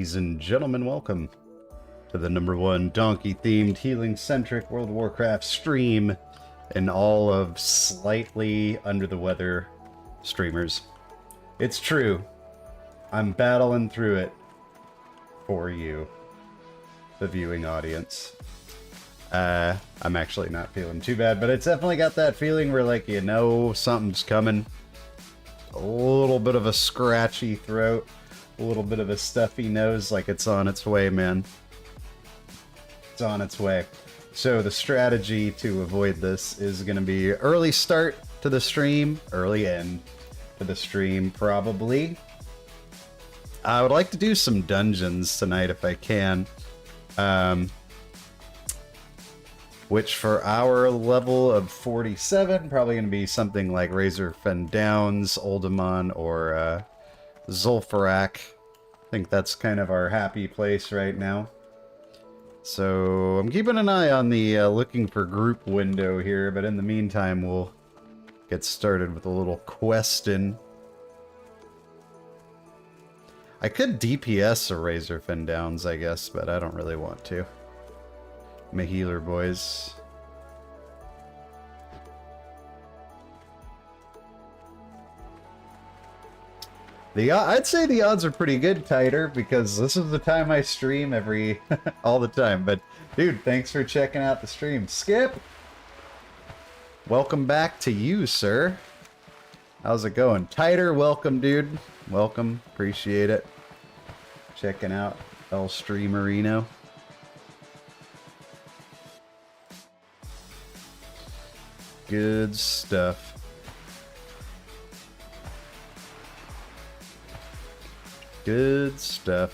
Ladies and gentlemen, welcome to the #1 donkey-themed, healing-centric World of Warcraft stream and all of slightly under-the-weather streamers. It's true. I'm battling through it for you, the viewing audience. I'm actually not feeling too bad, but it's definitely got that feeling where, like, you know something's coming. A little bit of a scratchy throat, a little bit of a stuffy nose, like it's on its way, man. It's on its way. So the strategy to avoid this is going to be early start to the stream, early end to the stream, probably. I would like to do some dungeons tonight if I can. Which for our level of 47, probably going to be something like Razor Fen Downs, Oldemon, or Zul'Farrak. I think that's kind of our happy place right now. So I'm keeping an eye on the looking for group window here, but in the meantime we'll get started with a little question. I could DPS a Razor Fen Downs, I guess, but I don't really want to. I'm a healer, boys. I'd say the odds are pretty good, Tighter, because this is the time I stream all the time. But, dude, thanks for checking out the stream. Skip! Welcome back to you, sir. How's it going? Tighter, welcome, dude. Welcome. Appreciate it. Checking out El Streamerino. Good stuff. Good stuff.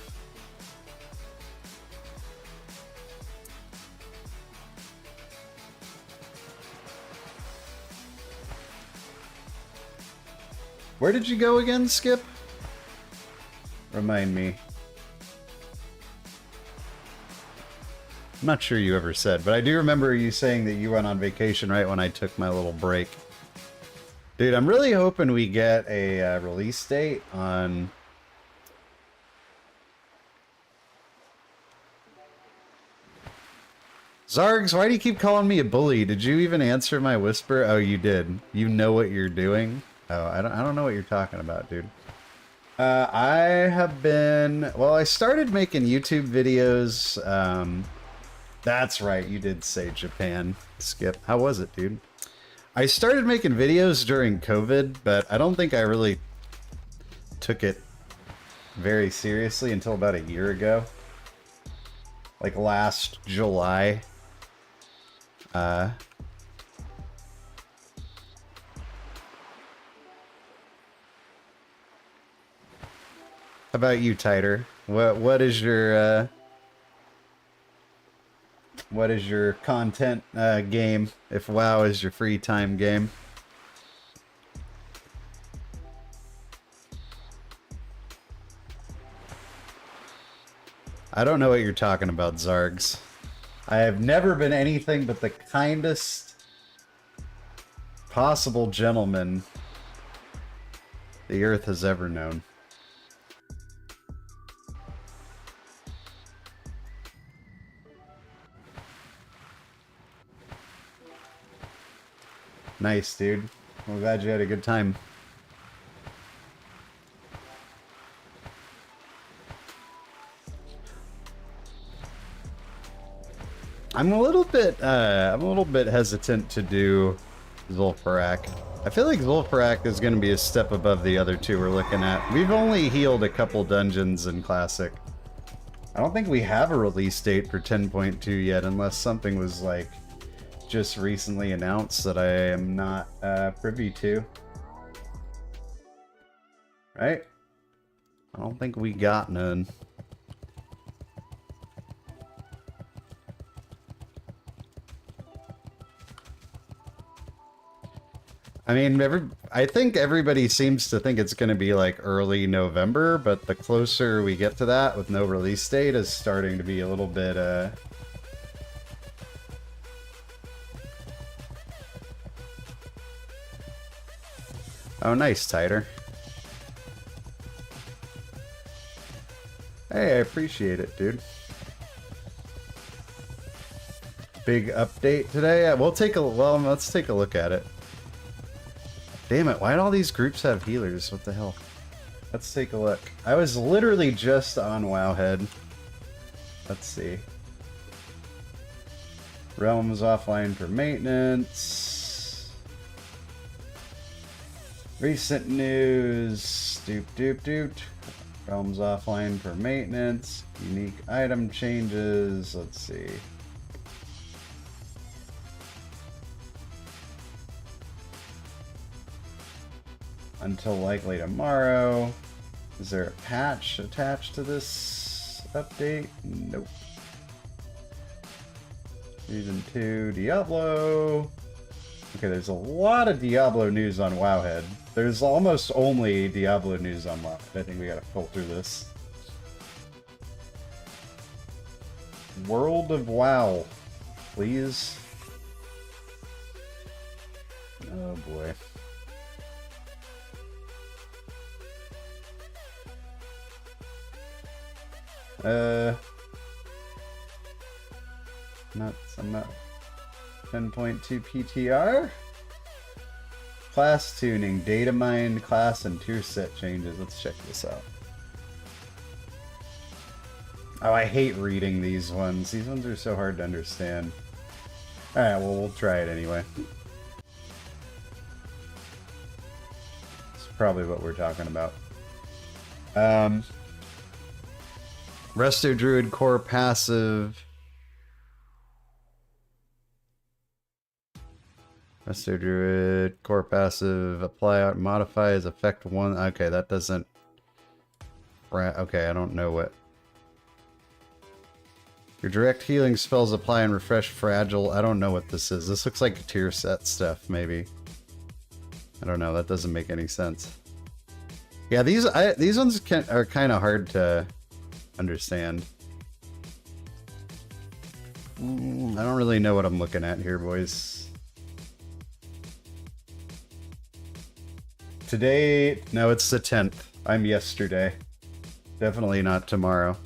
Where did you go again, Skip? Remind me. I'm not sure you ever said, but I do remember you saying that you went on vacation right when I took my little break. Dude, I'm really hoping we get a release date on... Zargs, why do you keep calling me a bully? Did you even answer my whisper? Oh, you did. You know what you're doing? Oh, I don't know what you're talking about, dude. I have been... Well, I started making YouTube videos, That's right, you did say Japan, Skip. How was it, dude? I started making videos during COVID, but I don't think I really took it very seriously until about a year ago. Like last July. How about you, Tighter? What is your content game, if WoW is your free time game? I don't know what you're talking about, Zargs. I have never been anything but the kindest possible gentleman the earth has ever known. Nice, dude. I'm glad you had a good time. I'm a little bit hesitant to do Zul'Farrak. I feel like Zul'Farrak is going to be a step above the other two we're looking at. We've only healed a couple dungeons in Classic. I don't think we have a release date for 10.2 yet, unless something was like just recently announced that I am not privy to. Right? I don't think we got none. I mean, I think everybody seems to think it's going to be like early November, but the closer we get to that with no release date is starting to be a little bit, Oh, nice, Tighter. Hey, I appreciate it, dude. Big update today. We'll take a let's take a look at it. Damn it! Why do all these groups have healers? What the hell? Let's take a look. I was literally just on Wowhead. Let's see. Realms offline for maintenance. Recent news. Doop doop doop. Realms offline for maintenance. Unique item changes. Let's see. Until likely tomorrow. Is there a patch attached to this update? Nope. Season 2, Diablo. Okay, there's a lot of Diablo news on Wowhead. There's almost only Diablo news on Wowhead. I think we gotta filter this. World of WoW, please. Oh boy. I'm not 10.2 PTR. Class tuning, data mine, class and tier set changes. Let's check this out. Oh, I hate reading these ones. These ones are so hard to understand. Alright, well, we'll try it anyway. It's probably what we're talking about. Resto Druid core passive. Resto Druid core passive. Apply modify as effect 1. Okay, that doesn't. Okay, I don't know what. Your direct healing spells apply and refresh fragile. I don't know what this is. This looks like tier set stuff, maybe. I don't know. That doesn't make any sense. Yeah, these ones are kind of hard to understand. I don't really know what I'm looking at here, boys. Today, no, it's the 10th. I'm yesterday. Definitely not tomorrow.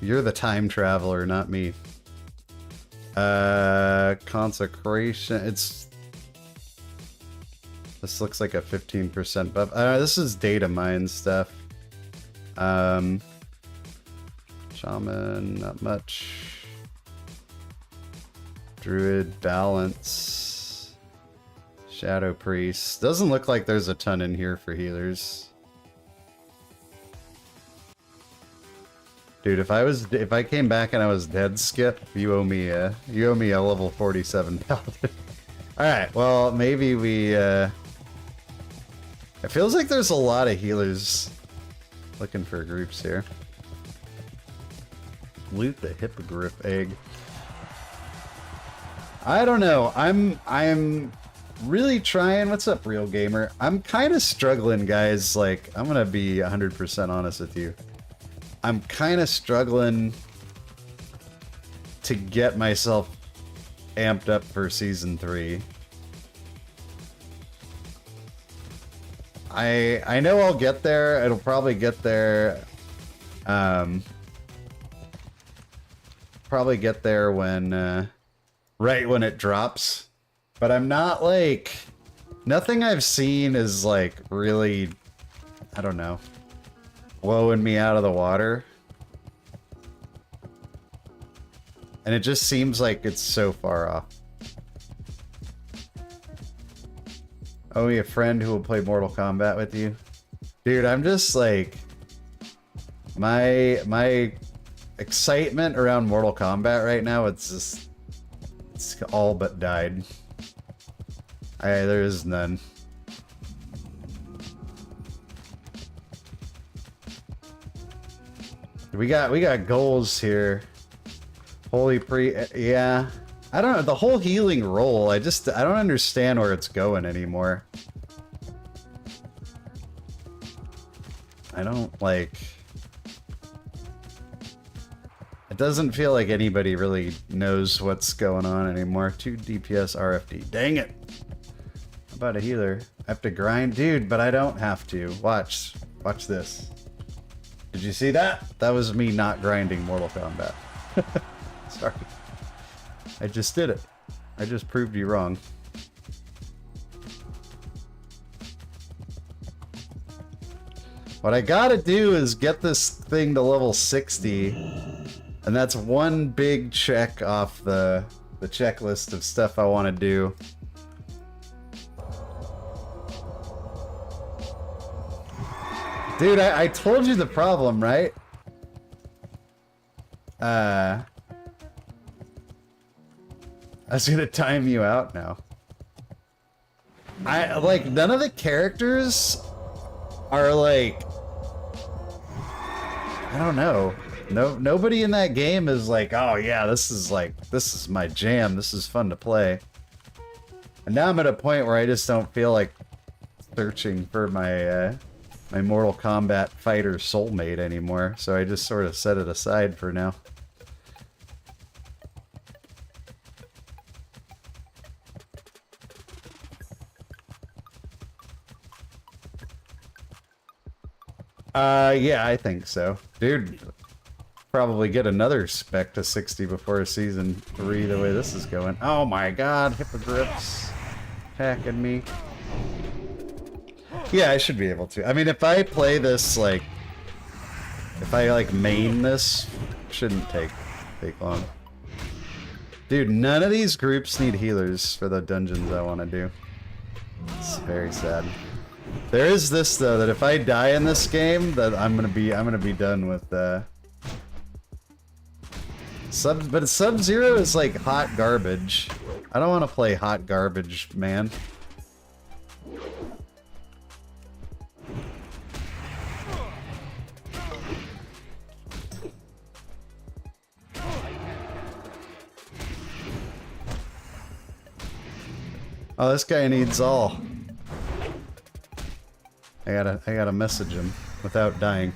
You're the time traveler, not me. Consecration. This looks like a 15% buff. This is data mine stuff. Shaman, not much. Druid, balance. Shadow Priest. Doesn't look like there's a ton in here for healers. Dude, if I came back and I was dead, Skip, you owe me a level 47 paladin. Alright, well, maybe we, it feels like there's a lot of healers looking for groups here. Loot the hippogriff egg. I don't know. I'm really trying. What's up, Real Gamer? I'm kind of struggling, guys. Like, I'm gonna be 100% honest with you. I'm kind of struggling to get myself amped up for Season 3. I know I'll get there. It'll probably get there. Probably get there when, right when it drops. But I'm not like, nothing I've seen is like really, I don't know, blowing me out of the water. And it just seems like it's so far off. Owe me a friend who will play Mortal Kombat with you. Dude, I'm just like, my excitement around Mortal Kombat right now, it's all but died. There is none. We got goals here. Holy yeah. I don't know, the whole healing roll, I don't understand where it's going anymore. I don't like... It doesn't feel like anybody really knows what's going on anymore. 2 DPS RFD. Dang it! How about a healer? I have to grind? Dude, but I don't have to. Watch this. Did you see that? That was me not grinding Mortal Kombat. Sorry. I just did it. I just proved you wrong. What I gotta do is get this thing to level 60, and that's one big check off the checklist of stuff I want to do. Dude, I told you the problem, right? I was gonna time you out now. Like, none of the characters are like, I don't know. Nobody in that game is like, oh yeah, this is my jam. This is fun to play. And now I'm at a point where I just don't feel like searching for my my Mortal Kombat fighter soulmate anymore. So I just sort of set it aside for now. Yeah, I think so. Dude, probably get another spec to 60 before season 3 the way this is going. Oh my god, hippogriffs attacking me. Yeah, I should be able to. I mean, if I play this, like, if I, like, main this, shouldn't take long. Dude, none of these groups need healers for the dungeons I want to do. It's very sad. There is this though, that if I die in this game, that I'm gonna be done with but Sub-Zero is like hot garbage. I don't want to play hot garbage, man. Oh, this guy needs all. I gotta message him without dying.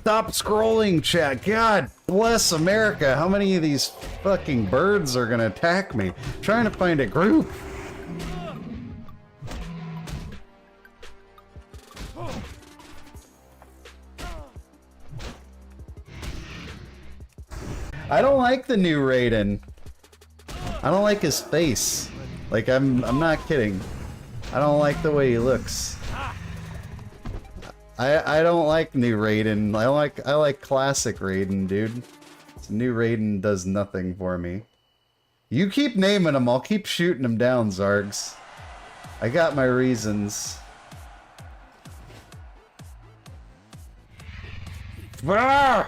Stop scrolling, chat. God bless America. How many of these fucking birds are gonna attack me? I'm trying to find a group. I don't like the new Raiden. I don't like his face. Like, I'm not kidding. I don't like the way he looks. I don't like new Raiden. I like classic Raiden, dude. This new Raiden does nothing for me. You keep naming them, I'll keep shooting them down, Zargs. I got my reasons. I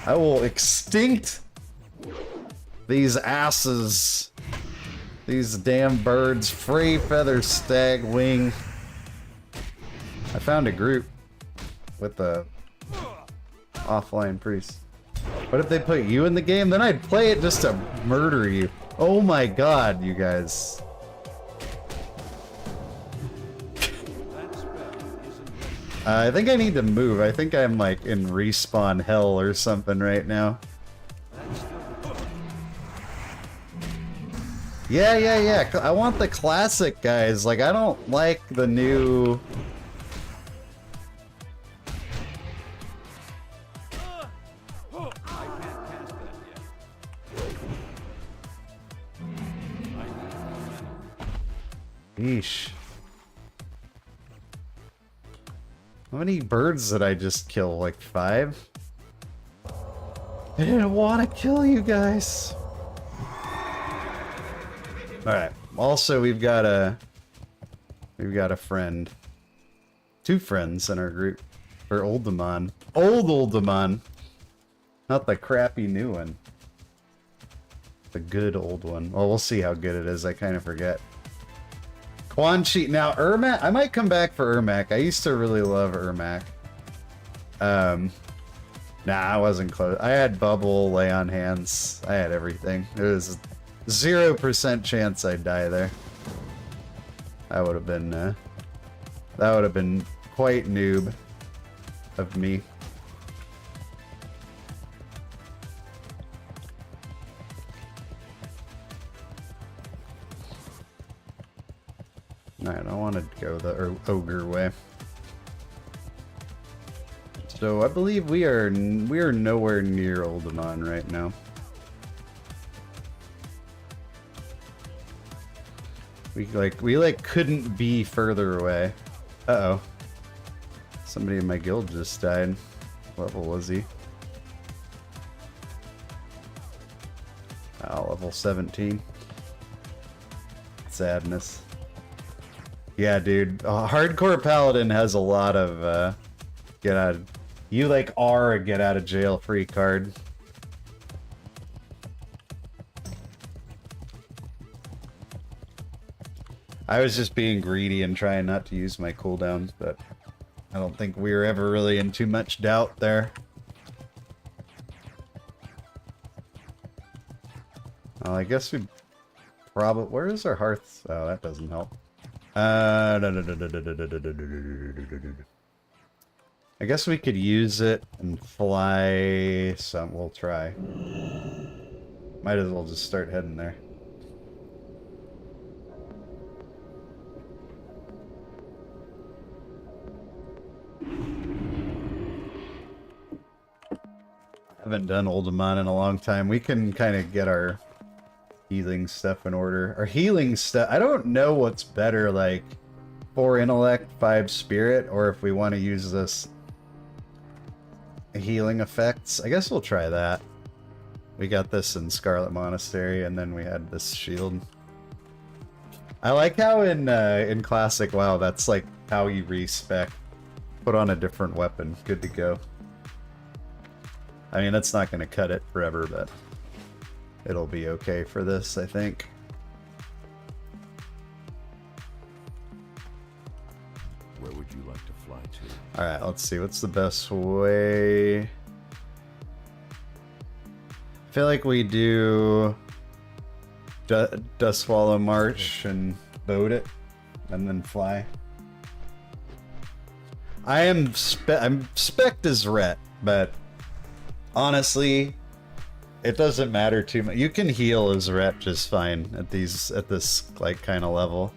will extinct these asses. These damn birds. Free feather stag wing. I found a group with a offline priest. What if they put you in the game? Then I'd play it just to murder you. Oh my god, you guys. I think I need to move. I think I'm like in respawn hell or something right now. Yeah. I want the classic guys. Like, I don't like the new... Yeesh. How many birds did I just kill? Like 5? I didn't want to kill you guys. Alright. Also, we've got a friend. 2 friends in our group. For Oldemon. Oldemon. Not the crappy new one. The good old one. Well, we'll see how good it is. I kind of forget. Quan Chi. Now, Ermac. I might come back for Ermac. I used to really love Ermac. Nah, I wasn't close. I had Bubble, Lay on Hands. I had everything. There was 0% chance I'd die there. That would have been quite noob of me. Alright, I want to go the ogre way. So I believe we are nowhere near Oldemon right now. We couldn't be further away. Uh-oh. Somebody in my guild just died. What level was he? Oh, level 17. Sadness. Yeah, dude. Hardcore Paladin has a lot of you like are a get out of jail free card. I was just being greedy and trying not to use my cooldowns, but I don't think we were ever really in too much doubt there. I guess we probably... Where is our hearth? Oh, that doesn't help. I guess we could use it and fly some. We'll try. Might as well just start heading there. Haven't done Oldemon in a long time. We can kind of get our healing stuff in order. Our healing stuff, I don't know what's better, like 4 intellect, 5 spirit, or if we want to use this healing effects. I guess we'll try that. We got this in Scarlet Monastery, and then we had this shield. I like how in Classic WoW, that's like how you respec. Put on a different weapon. Good to go. I mean, that's not going to cut it forever, but it'll be okay for this, I think. Where would you like to fly to? Alright, let's see. What's the best way? I feel like we do Dustwallow March and boat it, and then fly. I'm spec'd as Ret, but honestly, it doesn't matter too much. You can heal as Ret just fine at this like kind of level.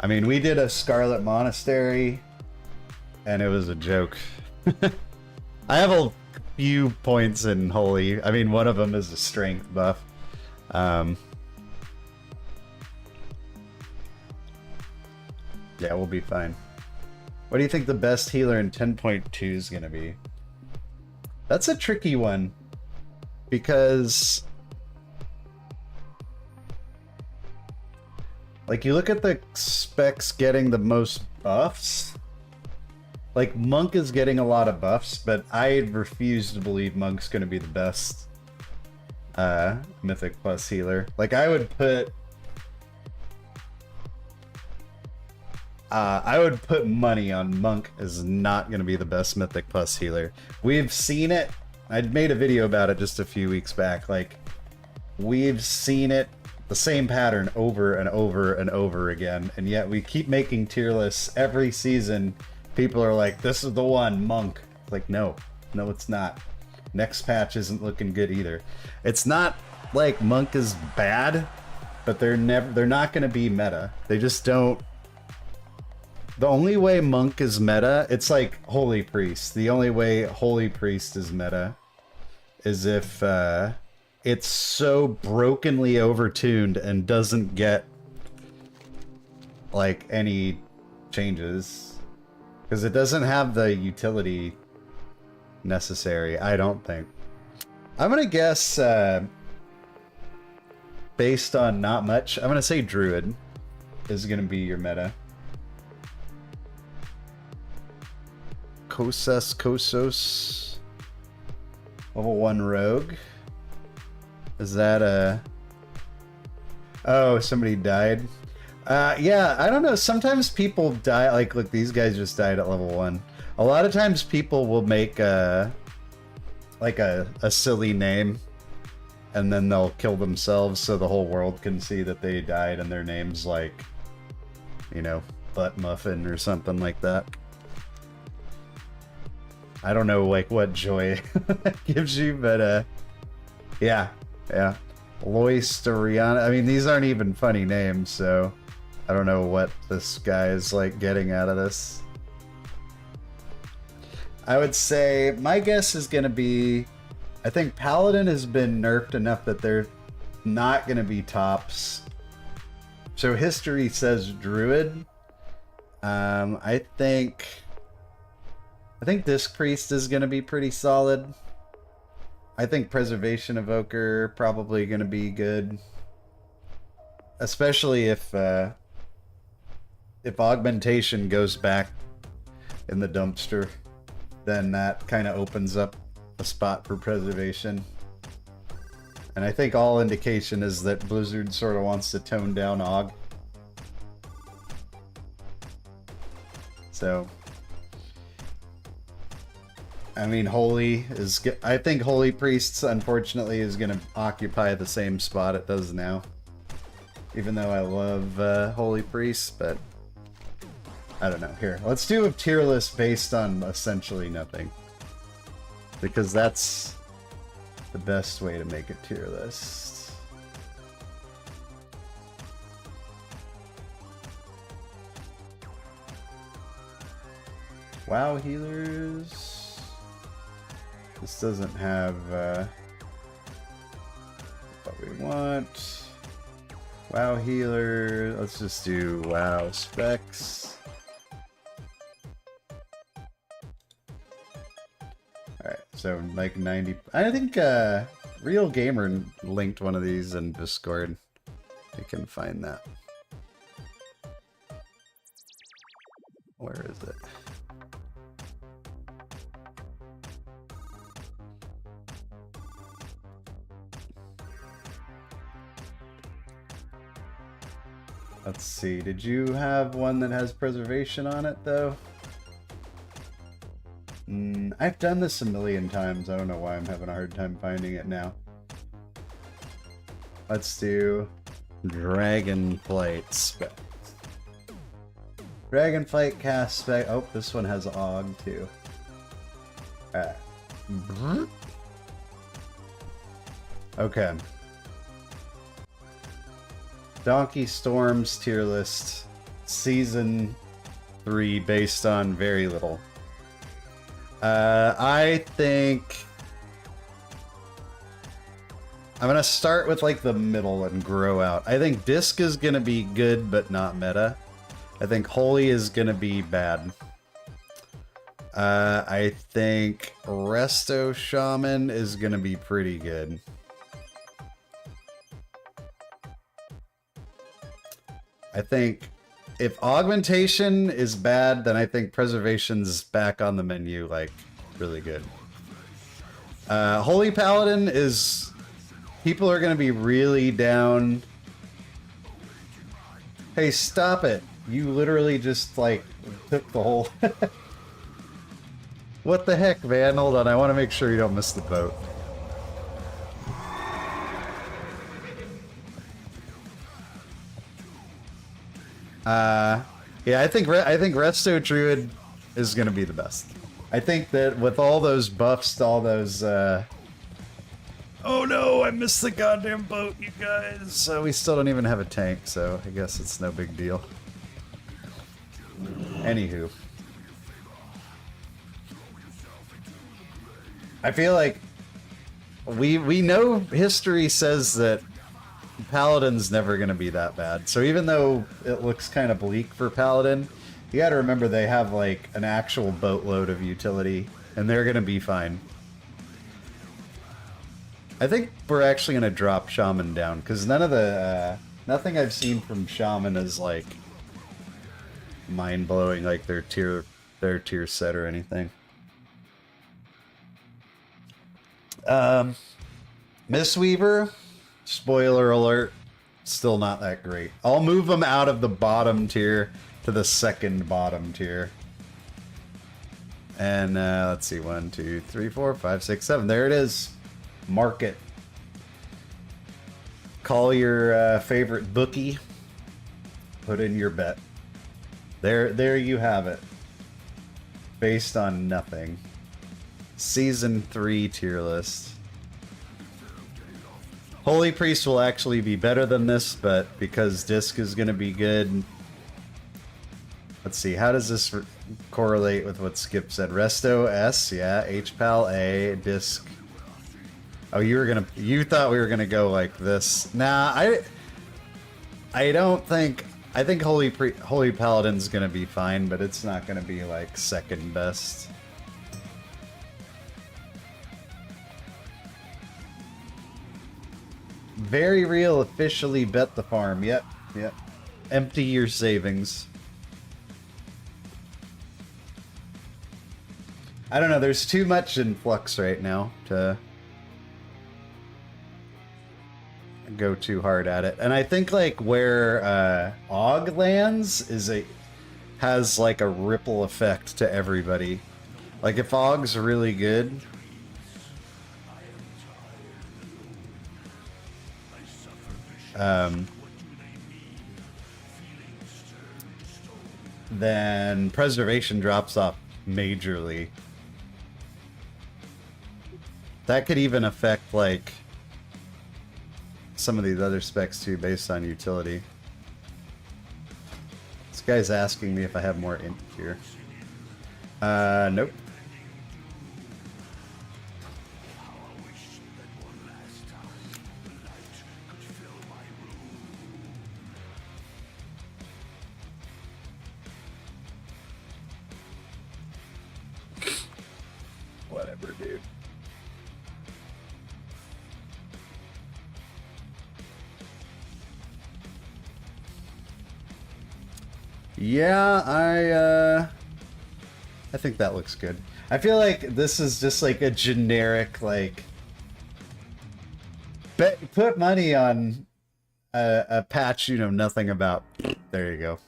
I mean, we did a Scarlet Monastery, and it was a joke. I have a few points in Holy. I mean, one of them is a strength buff. Yeah, we'll be fine. What do you think the best healer in 10.2 is going to be? That's a tricky one. Because... like, you look at the specs getting the most buffs. Like, Monk is getting a lot of buffs, but I refuse to believe Monk's going to be the best Mythic Plus healer. Like, I would put money on Monk is not going to be the best Mythic Plus healer. We've seen it. I made a video about it just a few weeks back. Like, we've seen it, the same pattern over and over and over again, and yet we keep making tier lists every season. People are like, this is the one, Monk. Like, no, it's not. Next patch isn't looking good either. It's not like Monk is bad, but they're not going to be meta. They just don't. The only way Monk is meta, it's like Holy Priest. The only way Holy Priest is meta is if it's so brokenly overtuned and doesn't get like any changes. Because it doesn't have the utility necessary, I don't think. I'm going to guess, based on not much, I'm going to say Druid is going to be your meta. Kosos. Level 1 Rogue. Is that a... Oh, somebody died. Yeah, I don't know. Sometimes people die, like, look, these guys just died at level 1. A lot of times people will make like a silly name, and then they'll kill themselves so the whole world can see that they died and their name's like, you know, Butt Muffin or something like that. I don't know, like, what joy that gives you, but, yeah. Loisteriana. I mean, these aren't even funny names, so I don't know what this guy is, like, getting out of this. I would say my guess is going to be, I think Paladin has been nerfed enough that they're not going to be tops. So history says Druid. I think Disc Priest is going to be pretty solid. I think Preservation Evoker probably going to be good, especially if Augmentation goes back in the dumpster, then that kind of opens up a spot for Preservation. And I think all indication is that Blizzard sort of wants to tone down Aug. So, I mean, Holy is... I think Holy Priests, unfortunately, is going to occupy the same spot it does now. Even though I love Holy Priests, but... I don't know. Here, let's do a tier list based on essentially nothing. Because that's the best way to make a tier list. WoW healers. This doesn't have what we want. WoW healer. Let's just do WoW specs. Alright, so like 90. I think Real Gamer linked one of these in Discord. You can find that. Where is it? Let's see, did you have one that has preservation on it, though? I've done this a million times. I don't know why I'm having a hard time finding it now. Let's do Dragonflight spec. Dragonflight cast spec. Oh, this one has AUG, too. Okay. Donkey Storm's tier list, Season 3, based on very little. I think I'm gonna start with like the middle and grow out. I think Disc is gonna be good, but not meta. I think Holy is gonna be bad. I think Resto Shaman is gonna be pretty good. I think if Augmentation is bad, then I think Preservation's back on the menu, like, really good. Holy Paladin is... People are going to be really down. Hey, stop it. You literally just, like, took the whole... What the heck, man? Hold on, I want to make sure you don't miss the boat. Yeah, I think Resto Druid is gonna be the best. I think that with all those buffs, all those, oh no, I missed the goddamn boat, you guys! So we still don't even have a tank, so I guess it's no big deal. Anywho. I feel like we know history says that Paladin's never going to be that bad. So even though it looks kind of bleak for Paladin, you got to remember they have like an actual boatload of utility, and they're going to be fine. I think we're actually going to drop Shaman down, because none of the nothing I've seen from Shaman is like mind-blowing, like their tier set or anything. Mistweaver, spoiler alert, still not that great. I'll move them out of the bottom tier to the second bottom tier. And let's see, 1, 2, 3, 4, 5, 6, 7. There it is. Mark it. Call your favorite bookie. Put in your bet. There you have it. Based on nothing. Season 3 tier list. Holy Priest will actually be better than this, but because Disc is going to be good, Let's see, how does this correlate with what Skip said? Resto S, yeah, HPAL A, disk. Oh, you thought we were gonna go like this. Nah, I don't think, I think Holy Paladin's gonna be fine, but it's not gonna be like second best. Very real, officially bet the farm. Yep, yep. Empty your savings. I don't know, there's too much in flux right now to go too hard at it. And I think like where Og lands has like a ripple effect to everybody. Like if Og's really good, then preservation drops off majorly. That could even affect like some of these other specs too, based on utility. This guy's asking me if I have more int here. Nope. Whatever, dude. Yeah, I think that looks good. I feel like this is just like a generic, like, put money on a patch you know nothing about. There you go.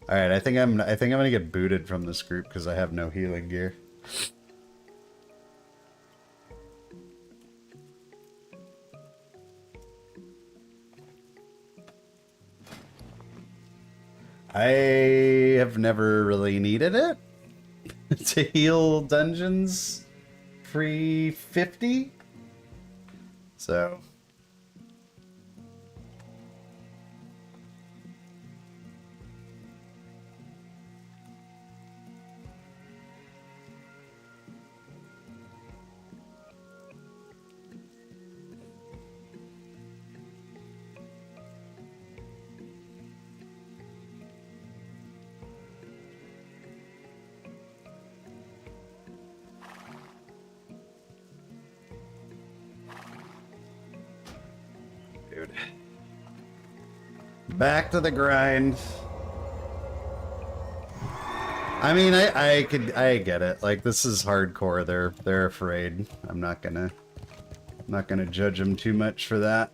All right, I think I'm gonna get booted from this group because I have no healing gear. I have never really needed it to heal dungeons pre-50, so. Dude. Back to the grind. I mean, I get it. Like, this is hardcore. They're afraid. I'm not gonna judge them too much for that.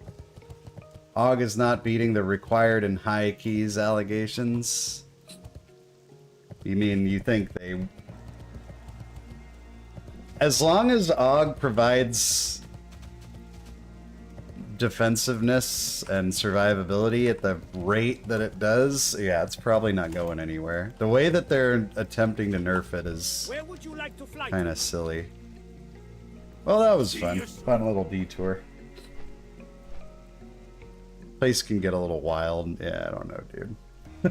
Og is not beating the required and high keys allegations. You mean you think they... As long as Og provides defensiveness and survivability at the rate that it does, yeah, it's probably not going anywhere. The way that they're attempting to nerf it is kind of silly. Well, that was fun. Fun little detour. Place can get a little wild. Yeah, I don't know, dude. I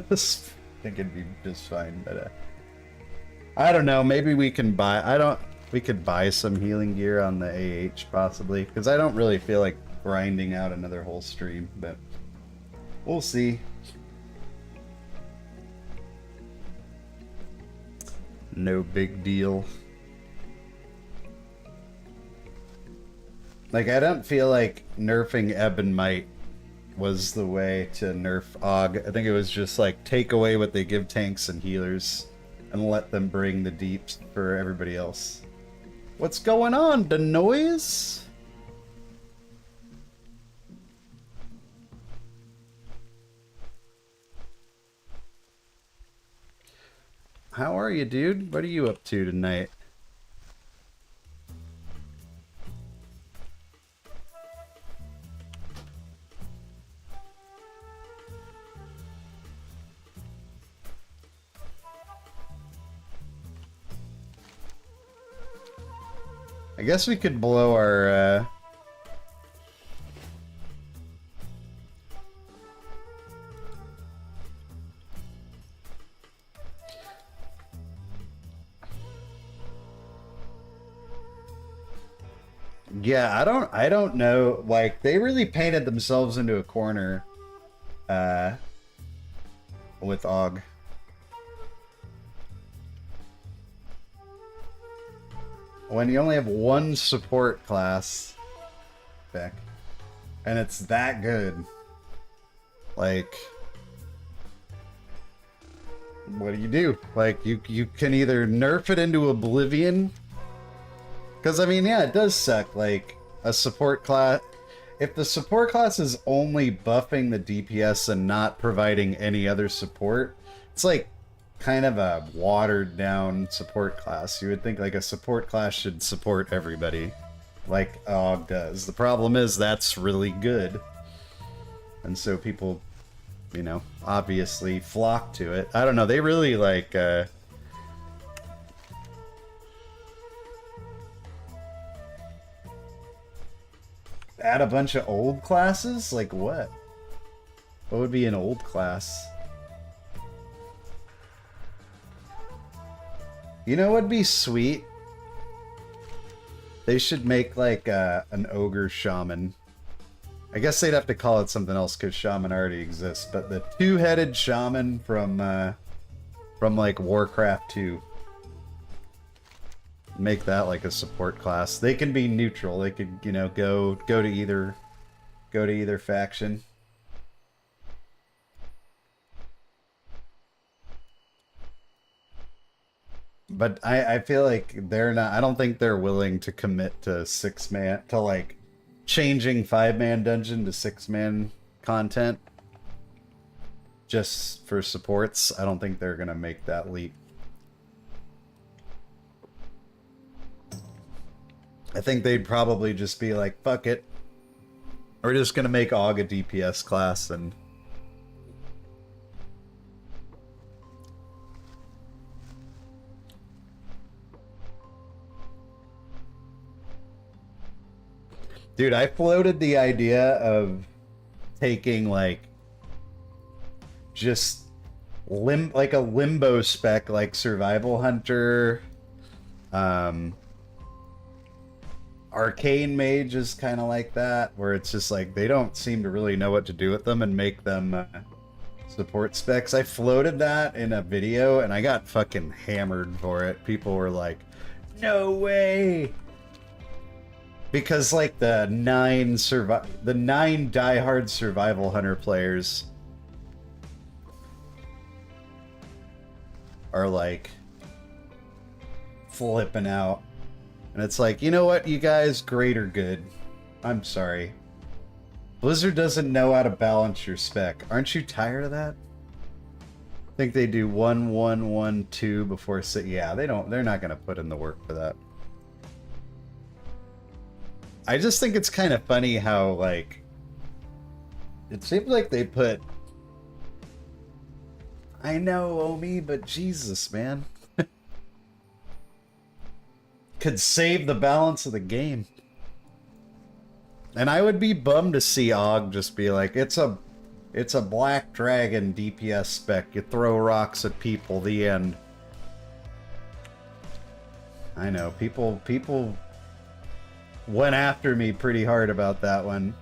think it'd be just fine, but I don't know. Maybe we can buy... We could buy some healing gear on the AH, possibly. Because I don't really feel like grinding out another whole stream, but we'll see. No big deal. Like, I don't feel like nerfing Ebb and Might was the way to nerf Og. I think it was just like take away what they give tanks and healers and let them bring the deeps for everybody else. What's going on? The noise? How are you, dude? What are you up to tonight? I guess we could blow our Yeah, I don't know. Like, they really painted themselves into a corner with AUG. When you only have one support class, Beck, and it's that good, like, what do? Like, you can either nerf it into oblivion, because, I mean, yeah, it does suck, like, a support class, if the support class is only buffing the DPS and not providing any other support, it's like kind of a watered down support class. You would think like a support class should support everybody, like AUG does. The problem is that's really good, and so people, you know, obviously flock to it. I don't know, they really like add a bunch of old classes? Like what? What would be an old class? You know what would be sweet? They should make like an ogre shaman. I guess they'd have to call it something else because shaman already exists, but the two-headed shaman from like Warcraft 2. Make that like a support class. They can be neutral. They could, you know, go to either faction. But I feel like they're not, I don't think they're willing to commit to 6-man, to like changing 5-man dungeon to 6-man content just for supports. I don't think they're gonna make that leap. I think they'd probably just be like, fuck it. We're just gonna make AUG a DPS class and... Dude, I floated the idea of taking like just like a limbo spec, like Survival Hunter, Arcane Mage is kind of like that, where it's just like they don't seem to really know what to do with them, and make them support specs. I floated that in a video and I got fucking hammered for it. People were like, no way. Because like the 9 diehard Survival Hunter players are like flipping out. And it's like, you know what, you guys, greater good. I'm sorry. Blizzard doesn't know how to balance your spec. Aren't you tired of that? I think they do 1, 1, 1, 2 before 6. Yeah, they're not gonna put in the work for that. I just think it's kind of funny how, like, it seems like they put... I know, Omi, but Jesus, man. Could save the balance of the game. And I would be bummed to see AUG just be like, it's a Black Dragon DPS spec. You throw rocks at people, the end. I know, people went after me pretty hard about that one.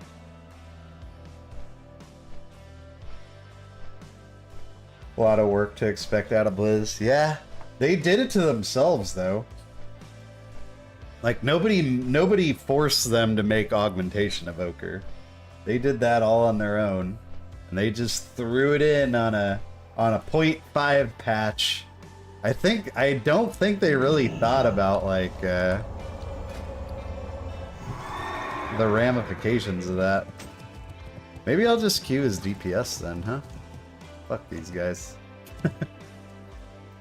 A lot of work to expect out of Blizz. Yeah, they did it to themselves though. Like nobody forced them to make Augmentation Evoker. They did that all on their own, and they just threw it in on a 0.5 patch. I don't think they really thought about like the ramifications of that. Maybe I'll just queue as DPS then, huh? Fuck these guys.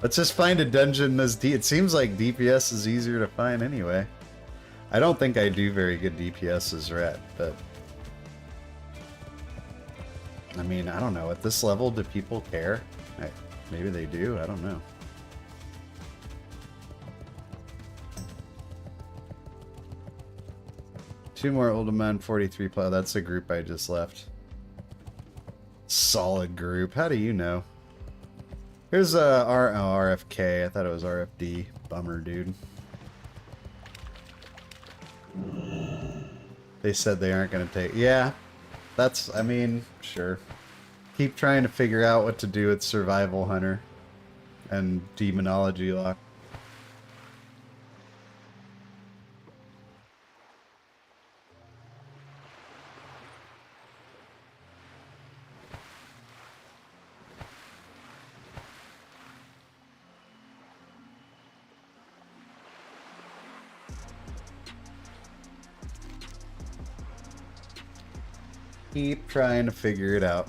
Let's just find a dungeon as it seems like DPS is easier to find anyway. I don't think I do very good DPS as Ret, but... I mean, I don't know. At this level, do people care? Maybe they do, I don't know. Two more older men, 43 plus. That's a group I just left. Solid group. How do you know? Here's RFK. I thought it was RFD. Bummer, dude. They said they aren't going to take... Yeah, that's... I mean, sure. Keep trying to figure out what to do with Survival Hunter and Demonology Lock. Keep trying to figure it out.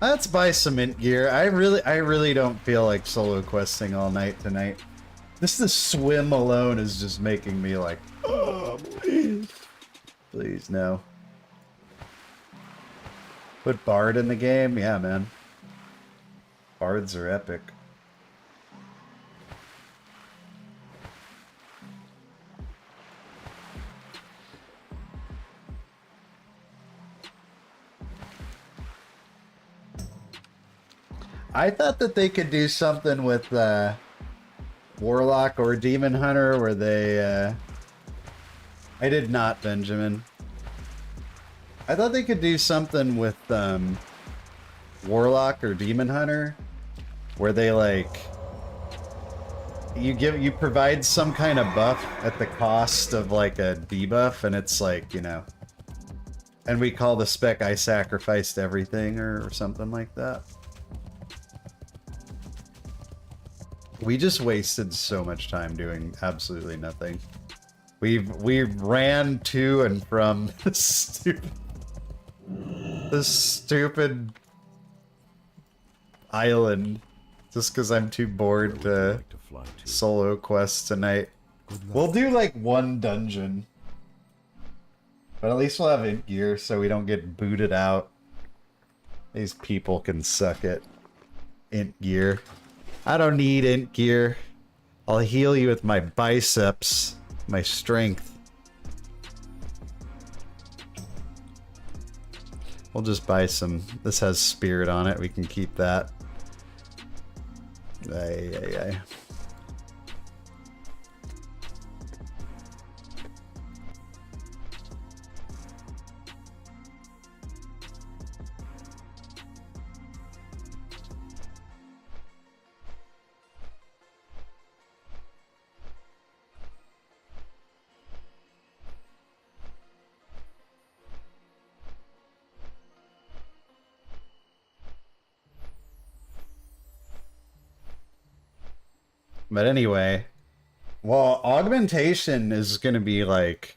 Let's buy some int gear. I really don't feel like solo questing all night tonight. Just the swim alone is just making me like, oh, please. Please, no. Put Bard in the game? Yeah, man. Bards are epic. I thought that they could do something with Warlock or Demon Hunter where they... I did not, Benjamin. I thought they could do something with Warlock or Demon Hunter where they like... You provide some kind of buff at the cost of like a debuff, and it's like, you know... And we call the spec I sacrificed everything or something like that. We just wasted so much time doing absolutely nothing. We ran to and from this stupid island just because I'm too bored to solo quest tonight. We'll do like one dungeon, but at least we'll have int gear so we don't get booted out. These people can suck it. Int gear. I don't need int gear. I'll heal you with my biceps, my strength. We'll just buy some. This has spirit on it. We can keep that. Ay. But anyway, well, augmentation is going to be like,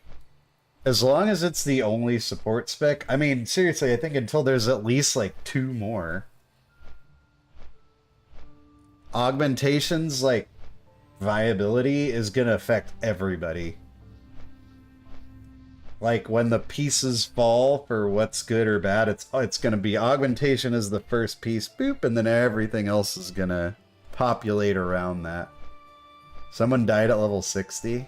as long as it's the only support spec. I mean, seriously, I think until there's at least like 2 more. Augmentation's like viability is going to affect everybody. Like when the pieces fall for what's good or bad, it's going to be augmentation is the first piece, boop, and then everything else is going to populate around that. Someone died at level 60?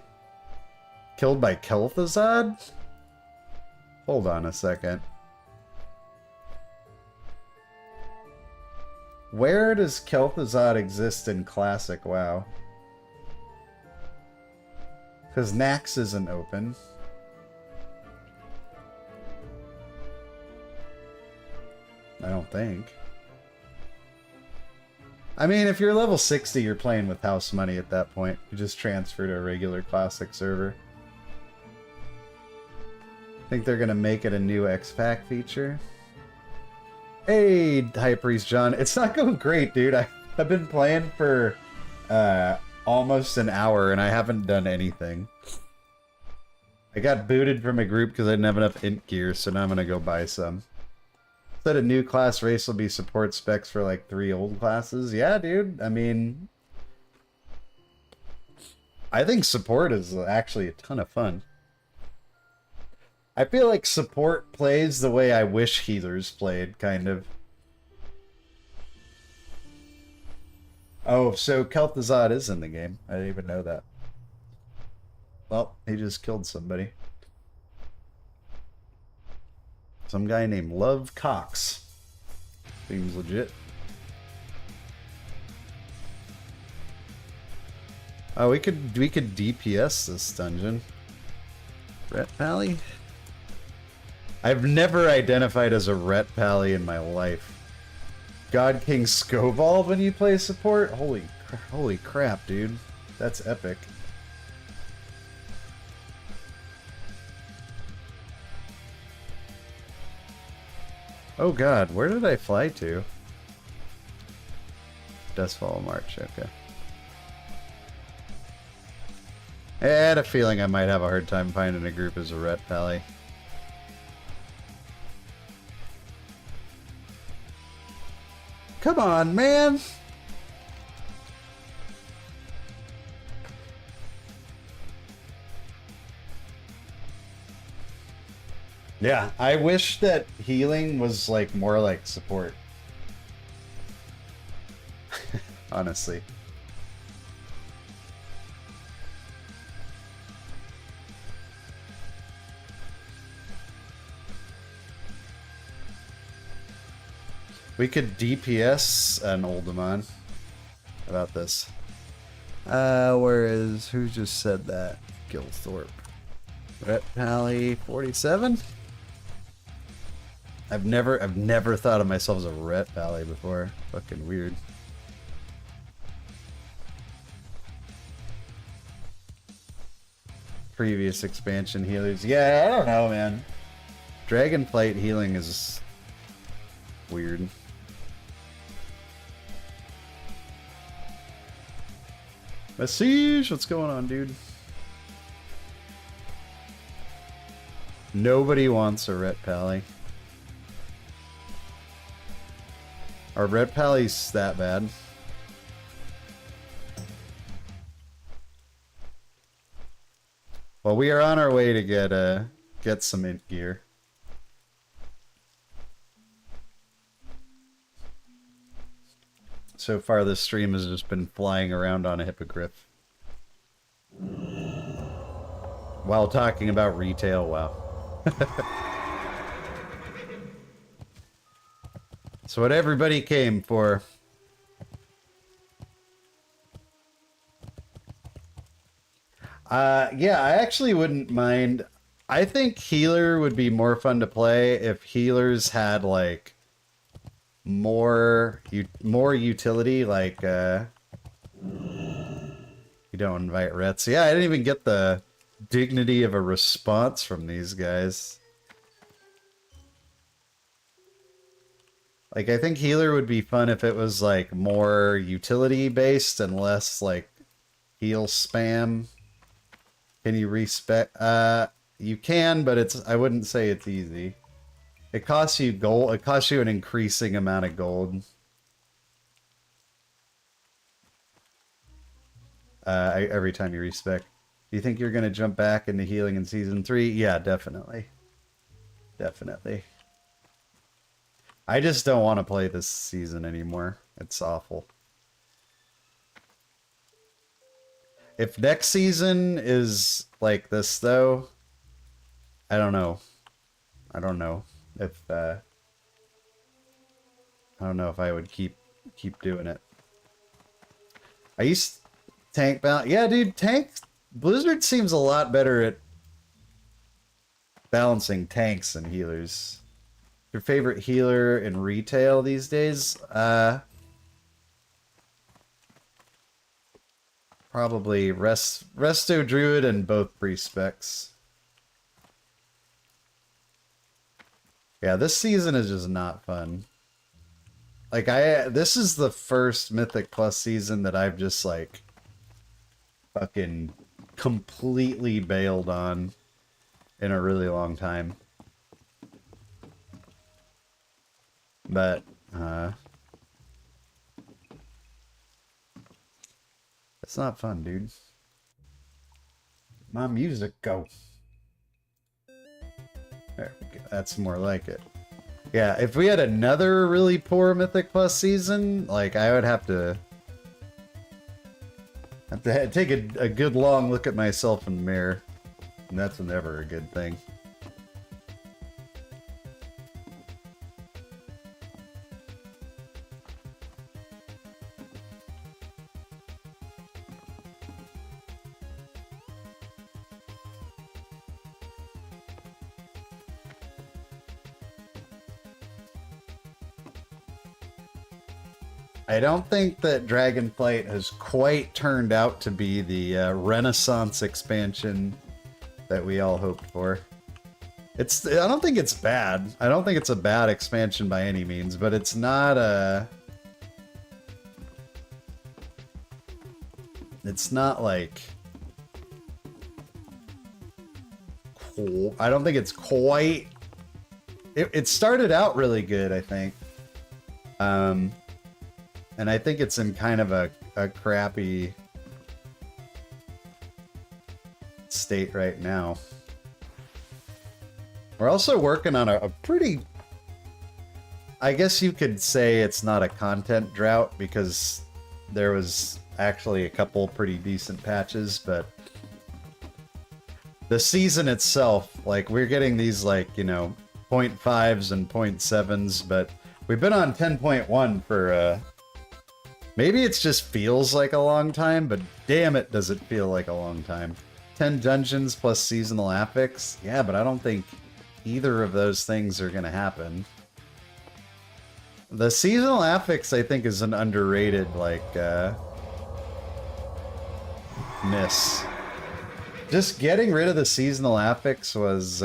Killed by Kel'Thuzad? Hold on a second. Where does Kel'Thuzad exist in Classic WoW? Because Nax isn't open. I don't think. I mean, if you're level 60, you're playing with house money at that point. You just transfer to a regular Classic server. Think they're gonna make it a new X-Pack feature? Hey, High Priest John. It's not going great, dude. I've been playing for almost an hour, and I haven't done anything. I got booted from a group because I didn't have enough int gear, so now I'm gonna go buy some. Said a new class race will be support specs for like 3 old classes. Yeah, dude. I mean, I think support is actually a ton of fun. I feel like support plays the way I wish healers played, kind of. Oh, so Kel'Thuzad is in the game. I didn't even know that. Well, he just killed somebody. Some guy named Love Cox. Seems legit. Oh, we could DPS this dungeon. Ret Pally? I've never identified as a Ret Pally in my life. God King Scovald when you play support? Holy crap, dude. That's epic. Oh god, where did I fly to? Dustfall March, okay. I had a feeling I might have a hard time finding a group as a Ret Pally. Come on, man! Yeah, I wish that healing was like more like support. Honestly. We could DPS an Oldemon. How about this? Who just said that? Gilthorpe. Ret Pally 47? I've never thought of myself as a Ret Pally before. Fucking weird. Previous expansion healers. Yeah, I don't know, man. Dragonflight healing is weird. Message, what's going on, dude? Nobody wants a Ret Pally. Are Ret Pallies that bad? Well, we are on our way to get some int gear. So far, this stream has just been flying around on a hippogriff. While talking about retail, wow. So what everybody came for. Yeah, I actually wouldn't mind. I think healer would be more fun to play if healers had like more utility, like you don't invite rets. Yeah, I didn't even get the dignity of a response from these guys. Like, I think healer would be fun if it was like more utility based and less like heal spam. Can you respec? You can, but I wouldn't say it's easy. It costs you gold. It costs you an increasing amount of gold. Every time you respec. Do you think you're gonna jump back into healing in season 3? Yeah, definitely. Definitely. I just don't want to play this season anymore. It's awful. If next season is like this, though, I don't know. I don't know if I don't know if I would keep doing it. I used tank balance. Yeah, dude, tank Blizzard seems a lot better at balancing tanks and healers. Your favorite healer in retail these days? Probably Resto Druid and both pre-specs. Yeah, this season is just not fun. Like, this is the first Mythic Plus season that I've just, like, fucking completely bailed on in a really long time. But, it's not fun, dude. My music, go. There we go. That's more like it. Yeah, if we had another really poor Mythic Plus season, like, I would have to take a good long look at myself in the mirror. And that's never a good thing. I don't think that Dragonflight has quite turned out to be the Renaissance expansion that we all hoped for. I don't think it's bad. I don't think it's a bad expansion by any means, but it's not a... It's not like... Cool. I don't think it's quite... It started out really good, I think. And I think it's in kind of a crappy state right now. We're also working on a pretty... I guess you could say it's not a content drought because there was actually a couple pretty decent patches, but the season itself, like, we're getting these, like, you know, 0.5s and 0.7s, but we've been on 10.1 for, maybe it just feels like a long time, but damn it does it feel like a long time. 10 dungeons plus seasonal affix? Yeah, but I don't think either of those things are gonna happen. The seasonal affix, I think, is an underrated, like, miss. Just getting rid of the seasonal affix was,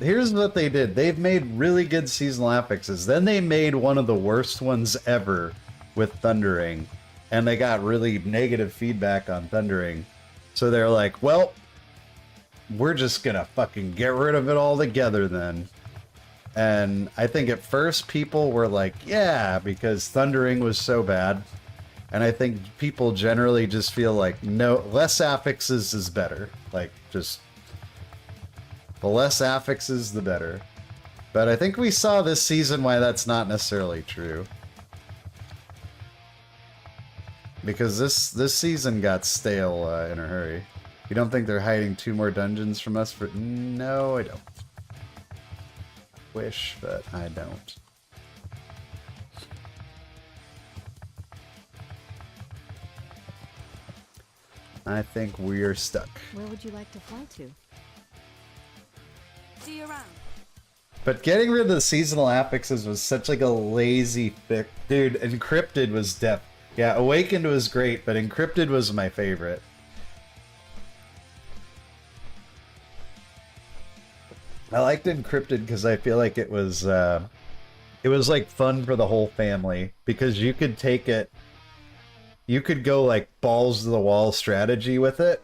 here's what they did. They've made really good seasonal affixes. Then they made one of the worst ones ever with Thundering. And they got really negative feedback on Thundering. So they're like, well, we're just gonna fucking get rid of it altogether then. And I think at first people were like, yeah, because Thundering was so bad. And I think people generally just feel like, no, less affixes is better. Like, just... the less affixes, the better. But I think we saw this season why that's not necessarily true. Because this season got stale in a hurry. You don't think they're hiding 2 more dungeons from us? No, I don't. Wish, but I don't. I think we're stuck. Where would you like to fly to? See you around. But getting rid of the seasonal affixes was such like a lazy fix. Dude, Encrypted was depth. Yeah, Awakened was great, but Encrypted was my favorite. I liked Encrypted because I feel like it was like fun for the whole family because you could take it, you could go like balls to the wall strategy with it,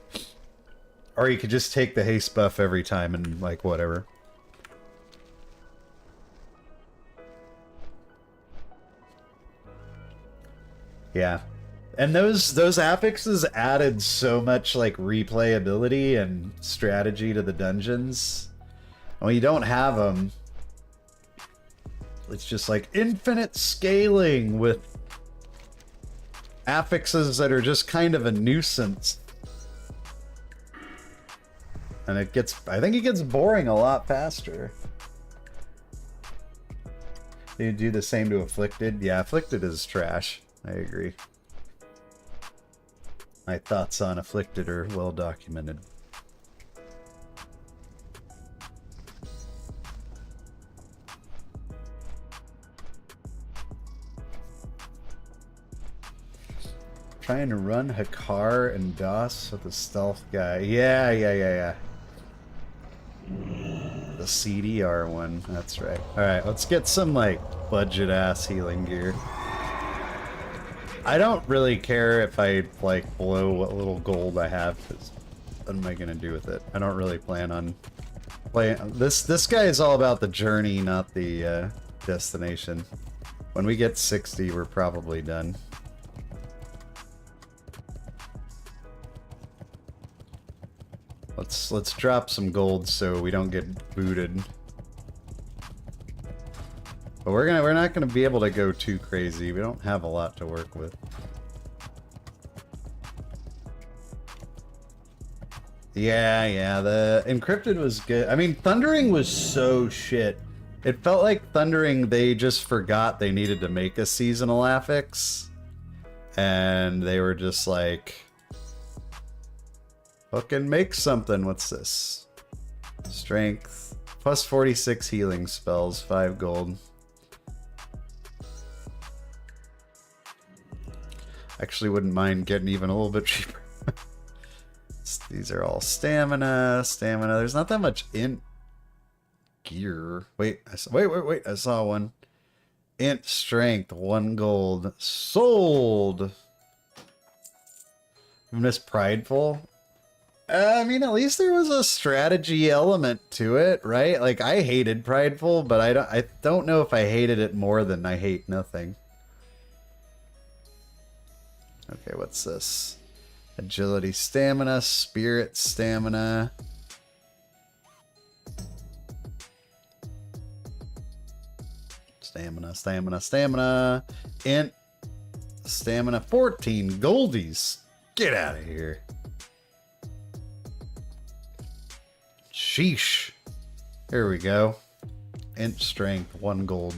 or you could just take the haste buff every time and like whatever. Yeah. And those affixes added so much like replayability and strategy to the dungeons. When you don't have them, it's just like infinite scaling with affixes that are just kind of a nuisance. And it gets, I think it gets boring a lot faster. Do you do the same to Afflicted? Yeah, Afflicted is trash. I agree. My thoughts on Afflicted are well documented. Trying to run Hakar and DOS with the stealth guy. Yeah. The CDR one, that's right. Alright, let's get some, like, budget-ass healing gear. I don't really care if I, like, blow what little gold I have, because what am I gonna do with it? I don't really plan on playing... This guy is all about the journey, not the, destination. When we get 60, we're probably done. Let's drop some gold so we don't get booted. But we're not gonna be able to go too crazy. We don't have a lot to work with. Yeah, the Encrypted was good. I mean, Thundering was so shit. It felt like Thundering, they just forgot they needed to make a seasonal affix. And they were just like... fucking make something. What's this? Strength Plus 46 healing spells, 5 gold. Actually wouldn't mind getting even a little bit cheaper. These are all stamina. There's not that much int gear. Wait, wait. I saw one. Int strength, 1 gold. Sold! Miss Prideful. I mean, at least there was a strategy element to it, right? Like, I hated Prideful, but I don't know if I hated it more than I hate nothing. Okay, what's this? Agility, stamina, spirit, stamina. Stamina. Int. Stamina, 14 goldies. Get out of here. Sheesh. Here we go. Int strength, 1 gold.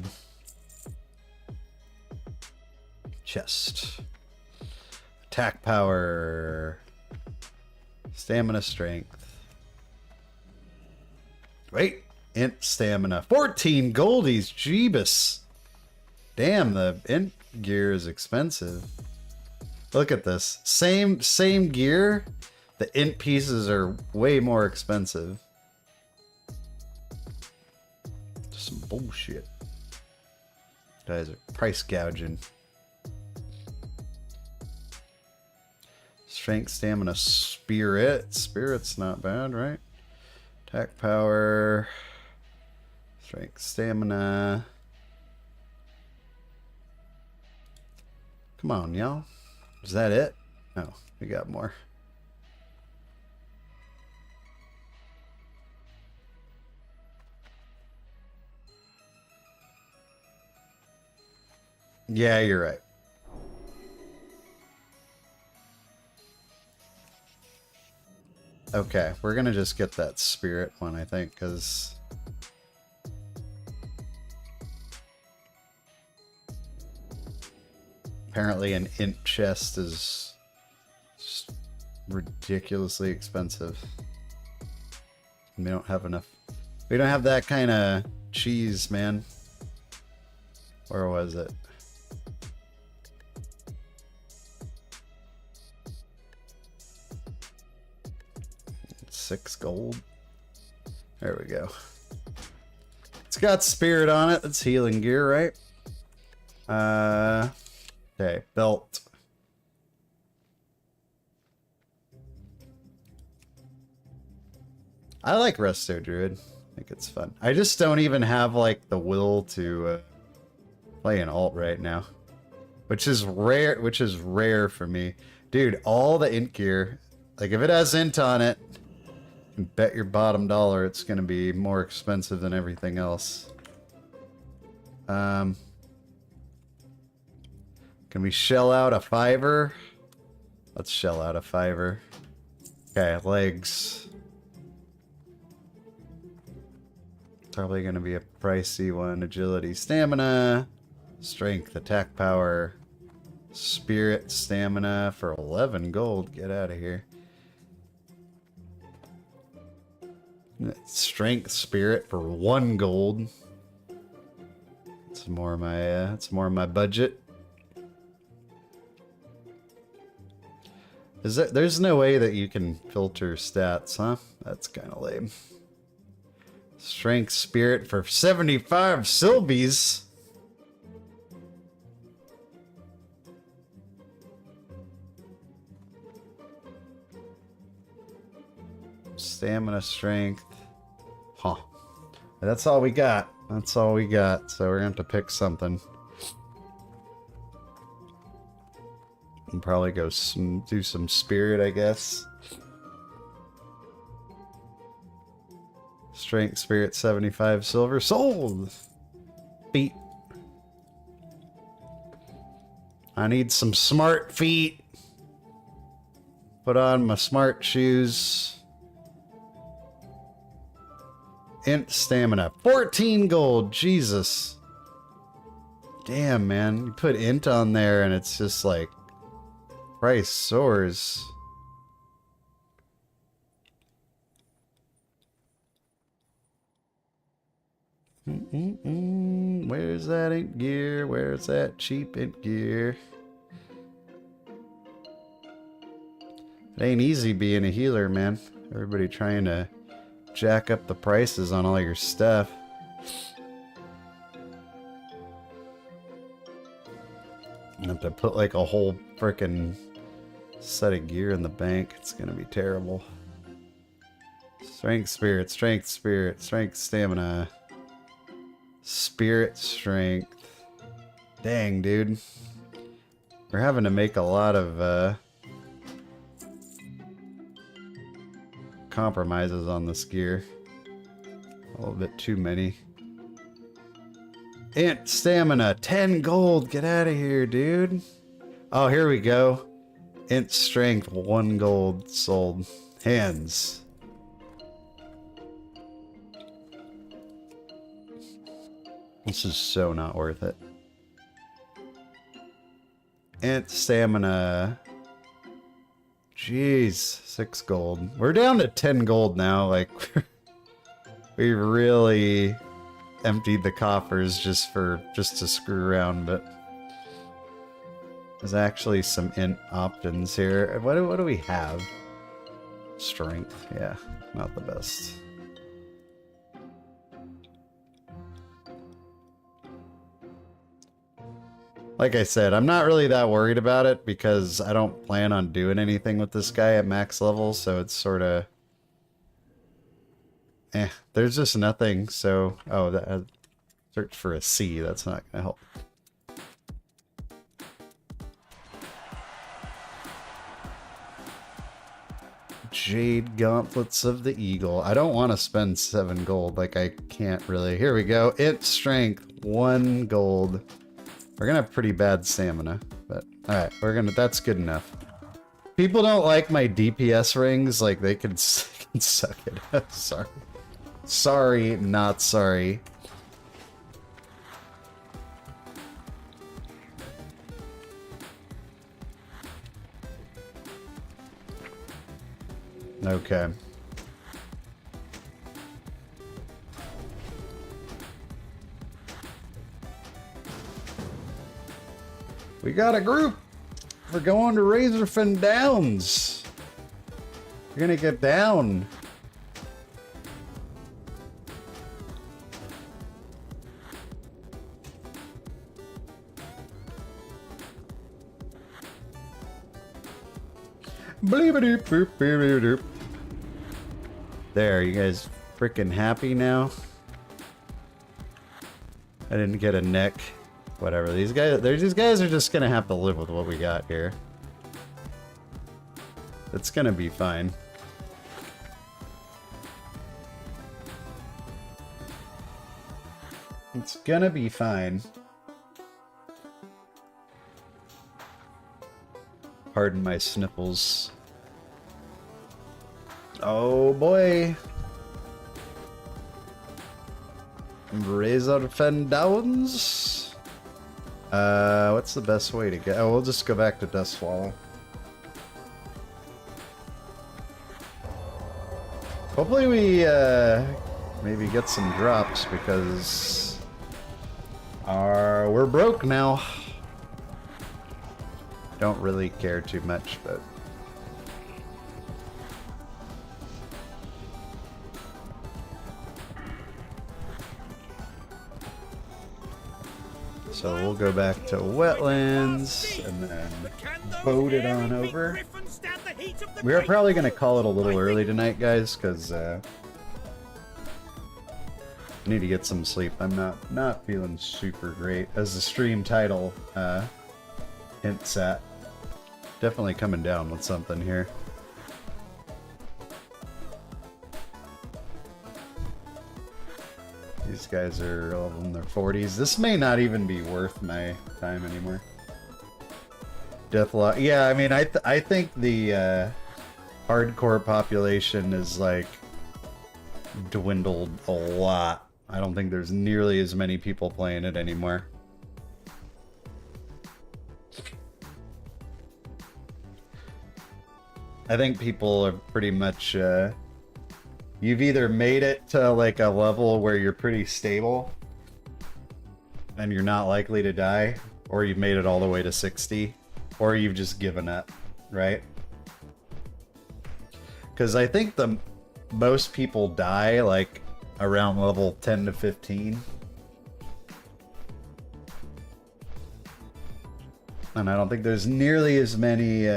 Chest. Attack power. Stamina strength. Wait. Int stamina. 14 goldies. Jeebus. Damn, the int gear is expensive. Look at this. Same gear. The int pieces are way more expensive. Some bullshit. Guys are price gouging. Strength, stamina, spirit. Spirit's not bad, right? Attack power. Strength, stamina. Come on, y'all. Is that it? No, we got more. Yeah, you're right. Okay, we're gonna just get that spirit one, I think, because apparently an int chest is just ridiculously expensive. We don't have enough. We don't have that kind of cheese, man. Where was it? 6 gold. There we go. It's got spirit on it. That's healing gear, right? Okay, belt. I like Resto Druid. I think it's fun. I just don't even have like the will to play an alt right now, which is rare. Which is rare for me, dude. All the int gear, like if it has int on it, bet your bottom dollar it's gonna be more expensive than everything else. Can we shell out a $5? Let's shell out a $5. Okay, legs. Probably gonna be a pricey one. Agility, stamina, strength, attack power, spirit, stamina for 11 gold. Get out of here. Strength, spirit for 1 gold. It's more of my budget. There's no way that you can filter stats, huh? That's kind of lame. Strength, spirit for 75 Sylvies. Stamina, strength. Huh. That's all we got. That's all we got. So we're going to have to pick something. And probably go do some spirit, I guess. Strength, spirit, 75 silver. Sold! Feet. I need some smart feet. Put on my smart shoes. Int stamina. 14 gold. Jesus. Damn, man. You put int on there and it's just like... price soars. Where's that int gear? Where's that cheap int gear? It ain't easy being a healer, man. Everybody trying to jack up the prices on all your stuff. You have to put like a whole frickin' set of gear in the bank. It's gonna be terrible. Strength, spirit, strength, spirit, strength, stamina. Spirit, strength. Dang, dude. We're having to make a lot of compromises on this gear. A little bit too many. Int stamina, 10 gold. Get out of here, dude. Oh, here we go. Int strength, 1 gold sold. Hands. This is so not worth it. Int stamina. Jeez, 6 gold. We're down to 10 gold now. Like, we really emptied the coffers just to screw around, but there's actually some int options here. What do we have? Strength, yeah, not the best. Like I said, I'm not really that worried about it because I don't plan on doing anything with this guy at max level, so it's sort of... there's just nothing, so... Oh, search for a C, that's not gonna help. Jade Gauntlets of the Eagle. I don't want to spend 7 gold, like I can't really... Here we go, Int Strength, 1 gold. We're gonna have pretty bad stamina, but alright, that's good enough. People don't like my DPS rings, like they can suck it. Sorry. Sorry, not sorry. Okay. We got a group. We're going to Razorfen Downs. We're gonna get down. There, you guys freaking happy now? I didn't get a neck. Whatever, these guys are just gonna have to live with what we got here. It's gonna be fine. It's gonna be fine. Pardon my sniffles. Oh boy. Razorfen Downs. What's the best way to get... Oh, we'll just go back to Dust Swallow. Hopefully we, maybe get some drops, because... we're broke now. Don't really care too much, but... So we'll go back to wetlands and then boat it on over. We are probably going to call it a little early tonight, guys, because I need to get some sleep. I'm not feeling super great, as the stream title hints at. Definitely coming down with something here. These guys are all in their 40s. This may not even be worth my time anymore. Deathlock. Yeah, I mean, I think the hardcore population is like dwindled a lot. I don't think there's nearly as many people playing it anymore. I think people are pretty much you've either made it to like a level where you're pretty stable, and you're not likely to die, or you've made it all the way to 60, or you've just given up, right? Because I think the most people die like around level 10 to 15. And I don't think there's nearly as many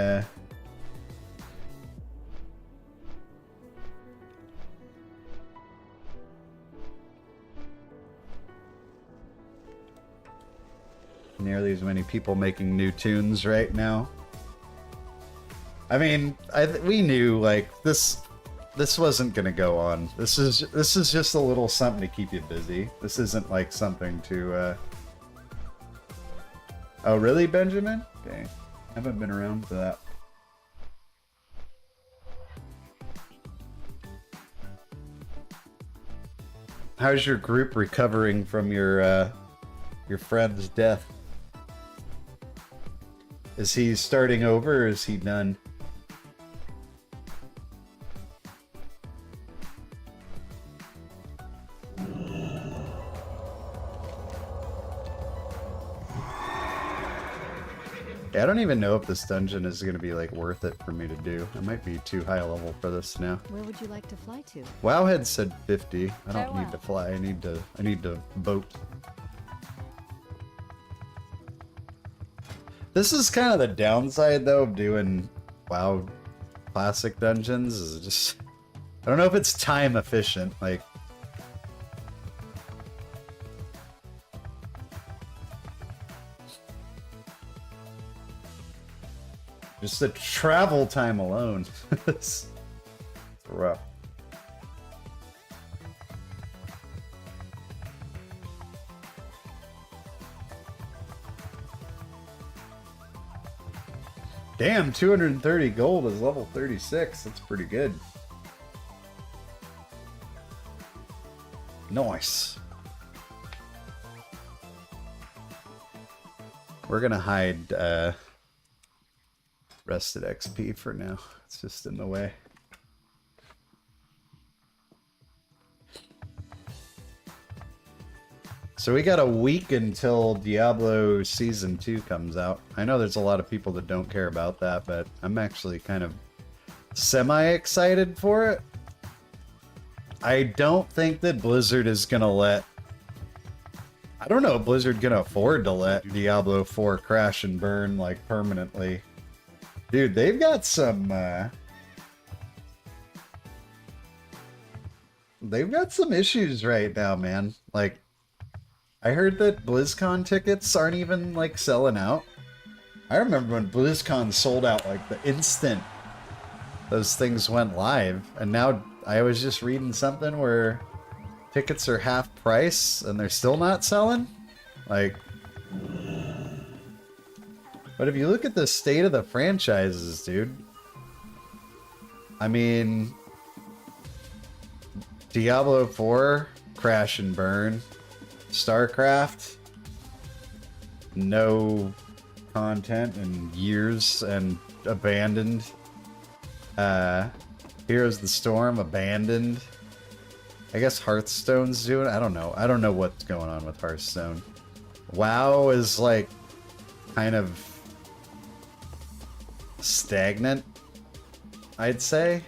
people making new tunes right now. I mean, we knew like this wasn't gonna go on. This is just a little something to keep you busy. This isn't like something to Oh really, Benjamin? Okay. I haven't been around for that. How's your group recovering from your friend's death? Is he starting over or is he done? Yeah, I don't even know if this dungeon is going to be like worth it for me to do. I might be too high level for this now. Where would you like to fly to? Wowhead said 50. I don't Farewell. need to fly. I need to boat. This is kind of the downside though of doing WoW classic dungeons, is it just I don't know if it's time efficient, like just the travel time alone. It's rough. Damn, 230 gold is level 36. That's pretty good. Nice. We're gonna hide rested XP for now. It's just in the way. So we got a week until Diablo Season 2 comes out. I know there's a lot of people that don't care about that, but I'm actually kind of semi-excited for it. I don't think that Blizzard is going to let... I don't know if Blizzard going to afford to let Diablo 4 crash and burn, like, permanently. Dude, they've got some... they've got some issues right now, man. Like... I heard that BlizzCon tickets aren't even, like, selling out. I remember when BlizzCon sold out, like, the instant those things went live. And now I was just reading something where tickets are half price and they're still not selling. Like... But if you look at the state of the franchises, dude... I mean... Diablo 4, crash and burn... StarCraft, no content in years and abandoned. Heroes of the Storm, abandoned. I guess Hearthstone's doing it. I don't know. I don't know what's going on with Hearthstone. WoW is like kind of stagnant, I'd say.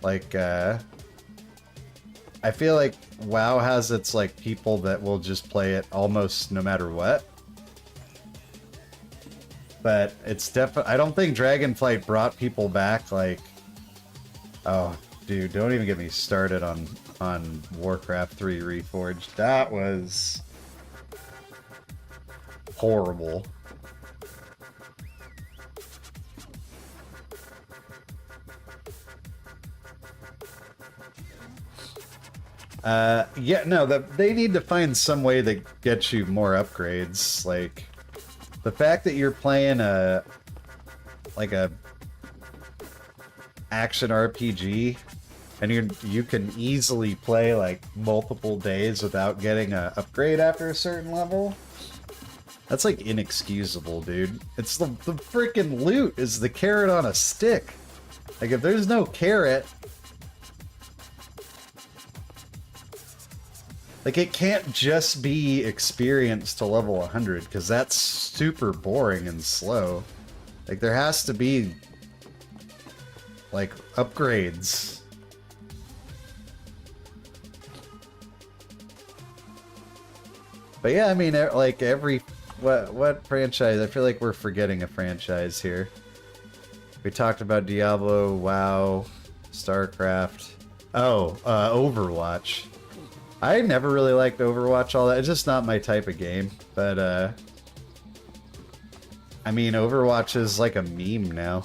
Like, I feel like WoW has its like people that will just play it almost no matter what. But it's definitely, I don't think Dragonflight brought people back like, oh dude, don't even get me started on Warcraft 3 Reforged. That was horrible. Yeah, no, they need to find some way to get you more upgrades. Like, the fact that you're playing a action RPG, and you can easily play, like, multiple days without getting an upgrade after a certain level, that's, like, inexcusable, dude. It's the freaking loot is the carrot on a stick. Like, if there's no carrot... Like, it can't just be experience to level 100, because that's super boring and slow. Like, there has to be, like, upgrades. But yeah, I mean, like, every... What franchise? I feel like we're forgetting a franchise here. We talked about Diablo, WoW, StarCraft. Oh, Overwatch. I never really liked Overwatch all that. It's just not my type of game. But, I mean, Overwatch is like a meme now.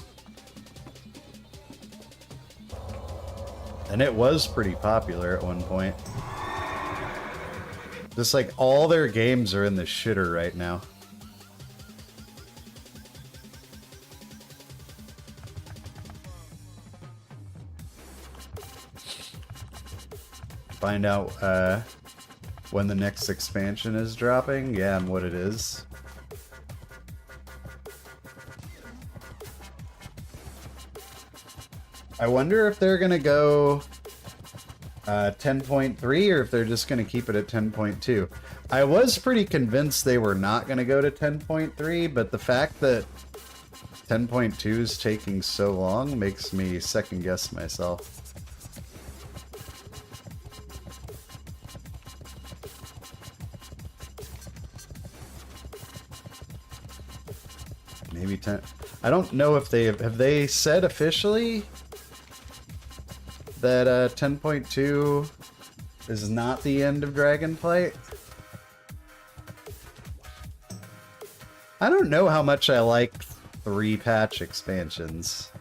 And it was pretty popular at one point. Just like all their games are in the shitter right now. Find out when the next expansion is dropping. Yeah, and what it is. I wonder if they're gonna go 10.3 or if they're just gonna keep it at 10.2. I was pretty convinced they were not gonna go to 10.3, but the fact that 10.2 is taking so long makes me second guess myself. Maybe 10. I don't know if have they said officially that 10.2 is not the end of Dragonflight? I don't know how much I like 3-patch expansions.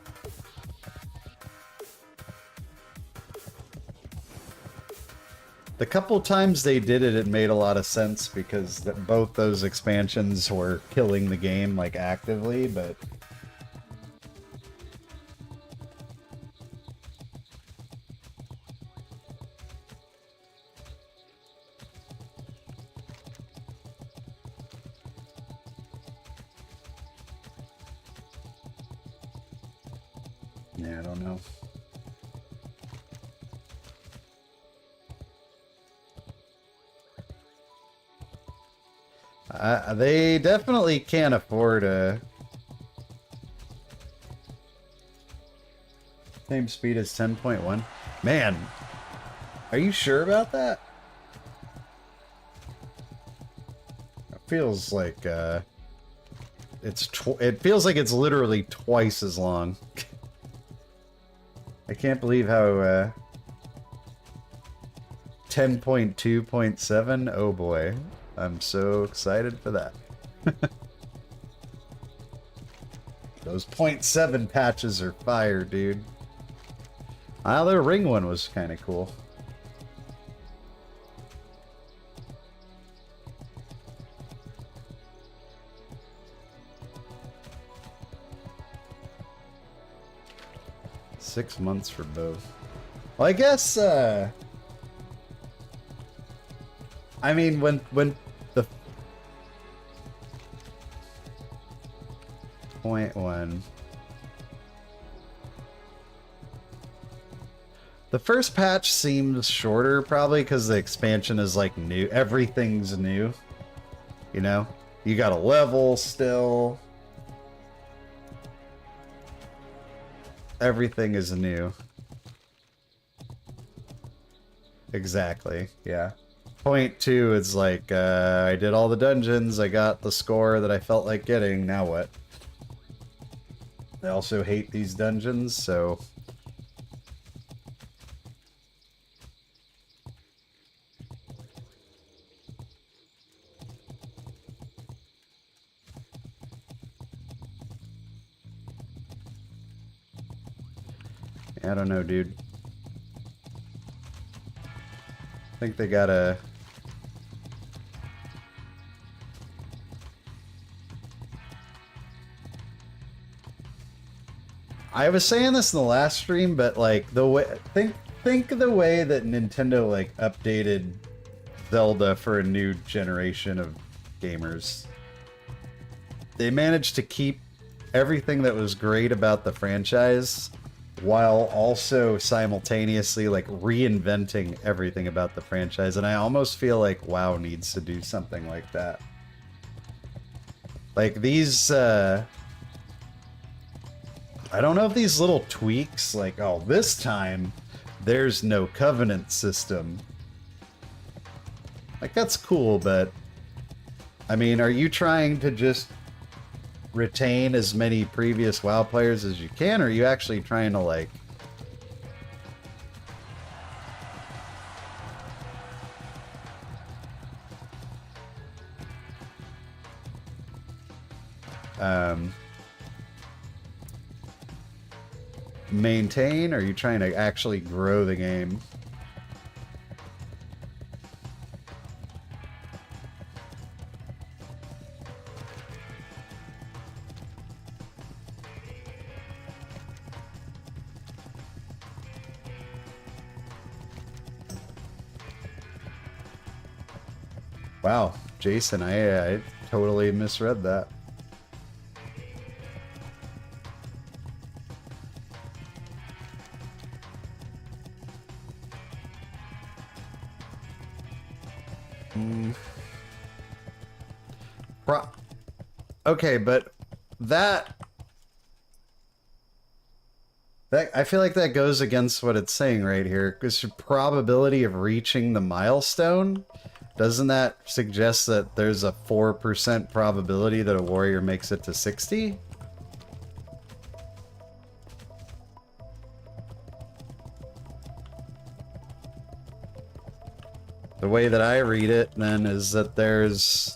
The couple times they did it, it made a lot of sense because both those expansions were killing the game, like, actively, but... yeah, I don't know. They definitely can't afford a... same speed as 10.1. Man, are you sure about that? It feels like, it feels like it's literally twice as long. I can't believe how, 10.2.7, oh boy. I'm so excited for that. Those 0.7 patches are fire, dude. Ah, the ring one was kind of cool. $6 months for both. Well, I guess, I mean, when the 0.1, the first patch seems shorter, probably because the expansion is like new. Everything's new, you know. You got a level still. Everything is new. Exactly. Yeah. 0.2 is like, I did all the dungeons, I got the score that I felt like getting, now what? I also hate these dungeons, so... I don't know, dude. I think they gotta... I was saying this in the last stream, but like the way think of the way that Nintendo like updated Zelda for a new generation of gamers. They managed to keep everything that was great about the franchise while also simultaneously like reinventing everything about the franchise. And I almost feel like WoW needs to do something like that. Like these, I don't know if these little tweaks, like, oh, this time there's no covenant system. Like, that's cool, but I mean, are you trying to just retain as many previous WoW players as you can, or are you actually trying to, like, maintain, or are you trying to actually grow the game? Wow, Jason, I totally misread that. Okay, but that I feel like that goes against what it's saying right here. Because probability of reaching the milestone, doesn't that suggest that there's a 4% probability that a warrior makes it to 60? The way that I read it, then, is that there's...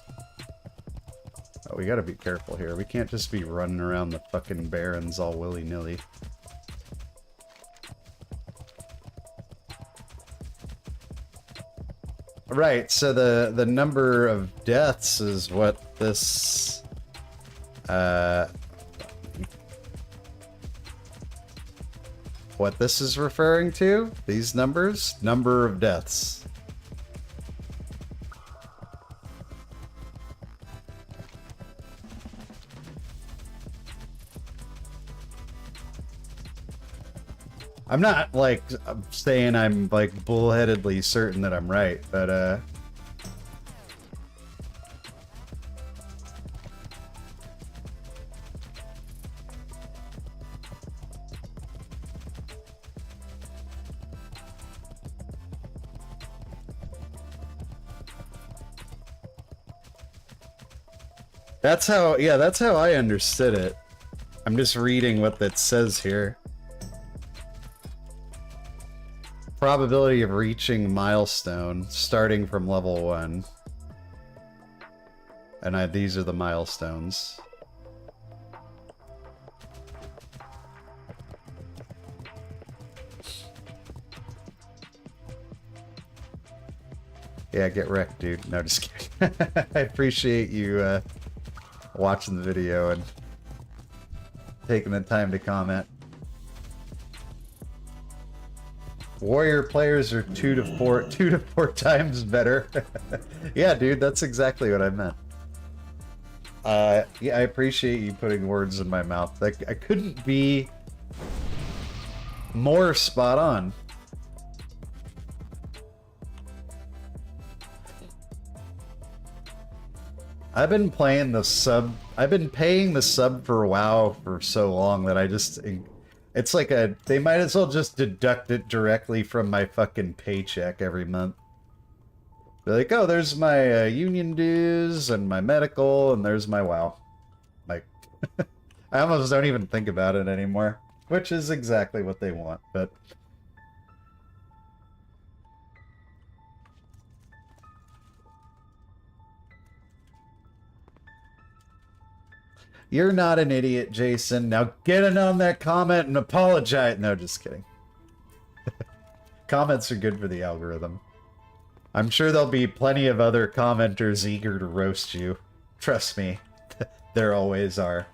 Oh, we gotta be careful here. We can't just be running around the fucking barrens all willy-nilly. Right, so the number of deaths is what this... what this is referring to? These numbers? Number of deaths. I'm not, like, saying I'm, like, bullheadedly certain that I'm right, but, that's how, yeah, that's how I understood it. I'm just reading what that says here. Probability of reaching milestone starting from level 1. And these are the milestones. Yeah, get wrecked, dude. No, just kidding. I appreciate you watching the video and taking the time to comment. Warrior players are 2 to 4 times better. Yeah, dude, that's exactly what I meant. Yeah, I appreciate you putting words in my mouth. Like, I couldn't be more spot on. I've been paying the sub for WoW for so long that I just... It's like they might as well just deduct it directly from my fucking paycheck every month. They're like, oh, there's my union dues and my medical, and there's my WoW. Like, I almost don't even think about it anymore, which is exactly what they want, but... You're not an idiot, Jason. Now get in on that comment and apologize. No, just kidding. Comments are good for the algorithm. I'm sure there'll be plenty of other commenters eager to roast you. Trust me. There always are.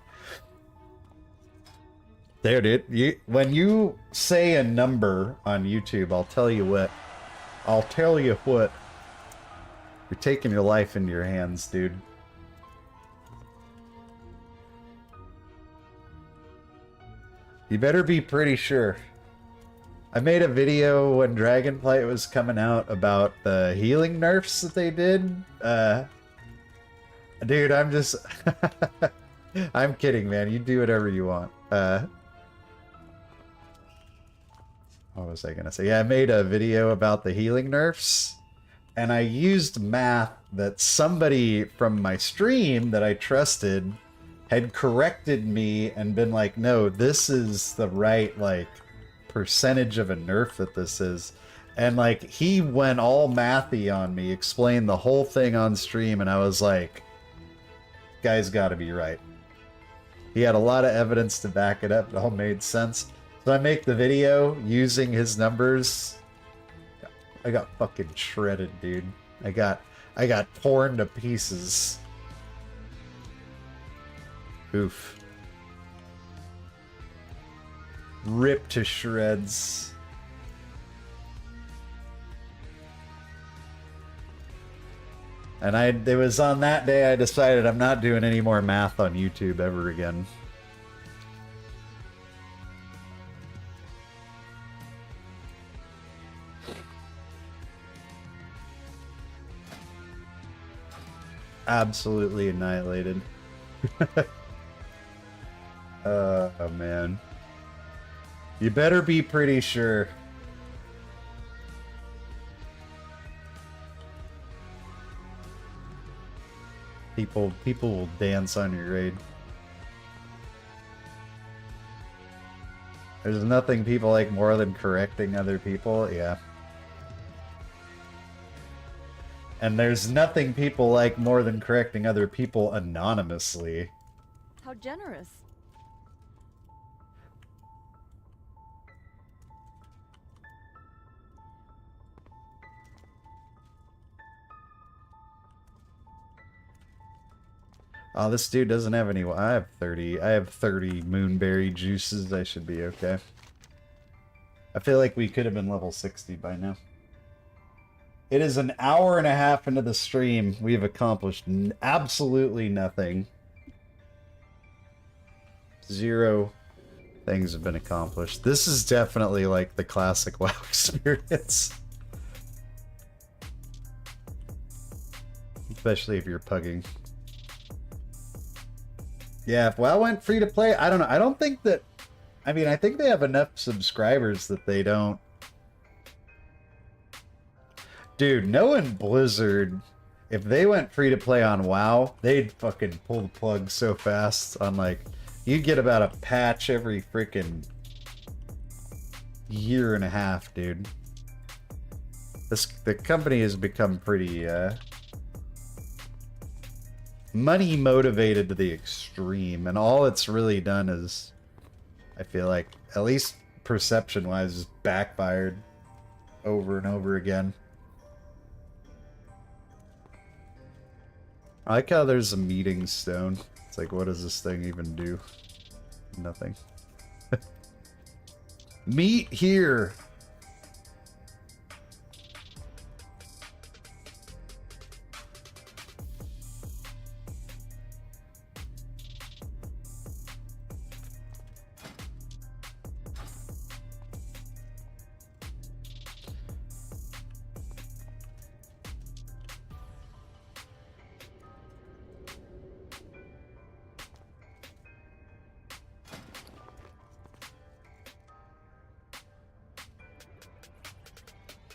There, dude. When you say a number on YouTube, I'll tell you what. I'll tell you what. You're taking your life into your hands, dude. You better be pretty sure. I made a video when Dragonflight was coming out about the healing nerfs that they did. Dude, I'm just... I'm kidding, man. You do whatever you want. What was I gonna say? Yeah, I made a video about the healing nerfs, and I used math that somebody from my stream that I trusted had corrected me and been like, no, this is the right, like, percentage of a nerf that this is. And, like, he went all mathy on me, explained the whole thing on stream, and I was like, guy's gotta be right. He had a lot of evidence to back it up. It all made sense. So I make the video using his numbers. I got fucking shredded, dude. I got torn to pieces. Oof. Ripped to shreds. And it was on that day I decided I'm not doing any more math on YouTube ever again. Absolutely annihilated. Oh, man. You better be pretty sure. People will dance on your raid. There's nothing people like more than correcting other people, yeah. And there's nothing people like more than correcting other people anonymously. How generous. Oh, this dude doesn't have any. I have 30. I have 30 moonberry juices. I should be okay. I feel like we could have been level 60 by now. It is an hour and a half into the stream. We have accomplished absolutely nothing. 0 things have been accomplished. This is definitely like the classic WoW experience. Especially if you're pugging. Yeah, if WoW went free to play, I don't know. I don't think that... I mean, I think they have enough subscribers that they don't... Dude, knowing Blizzard, if they went free to play on WoW, they'd fucking pull the plug so fast on, like... You'd get about a patch every freaking year and a half, dude. The company has become pretty, money motivated to the extreme, and all it's really done is, I feel like, at least perception wise, just backfired over and over again. I like how there's a meeting stone. It's like, what does this thing even do? Nothing. Meet here.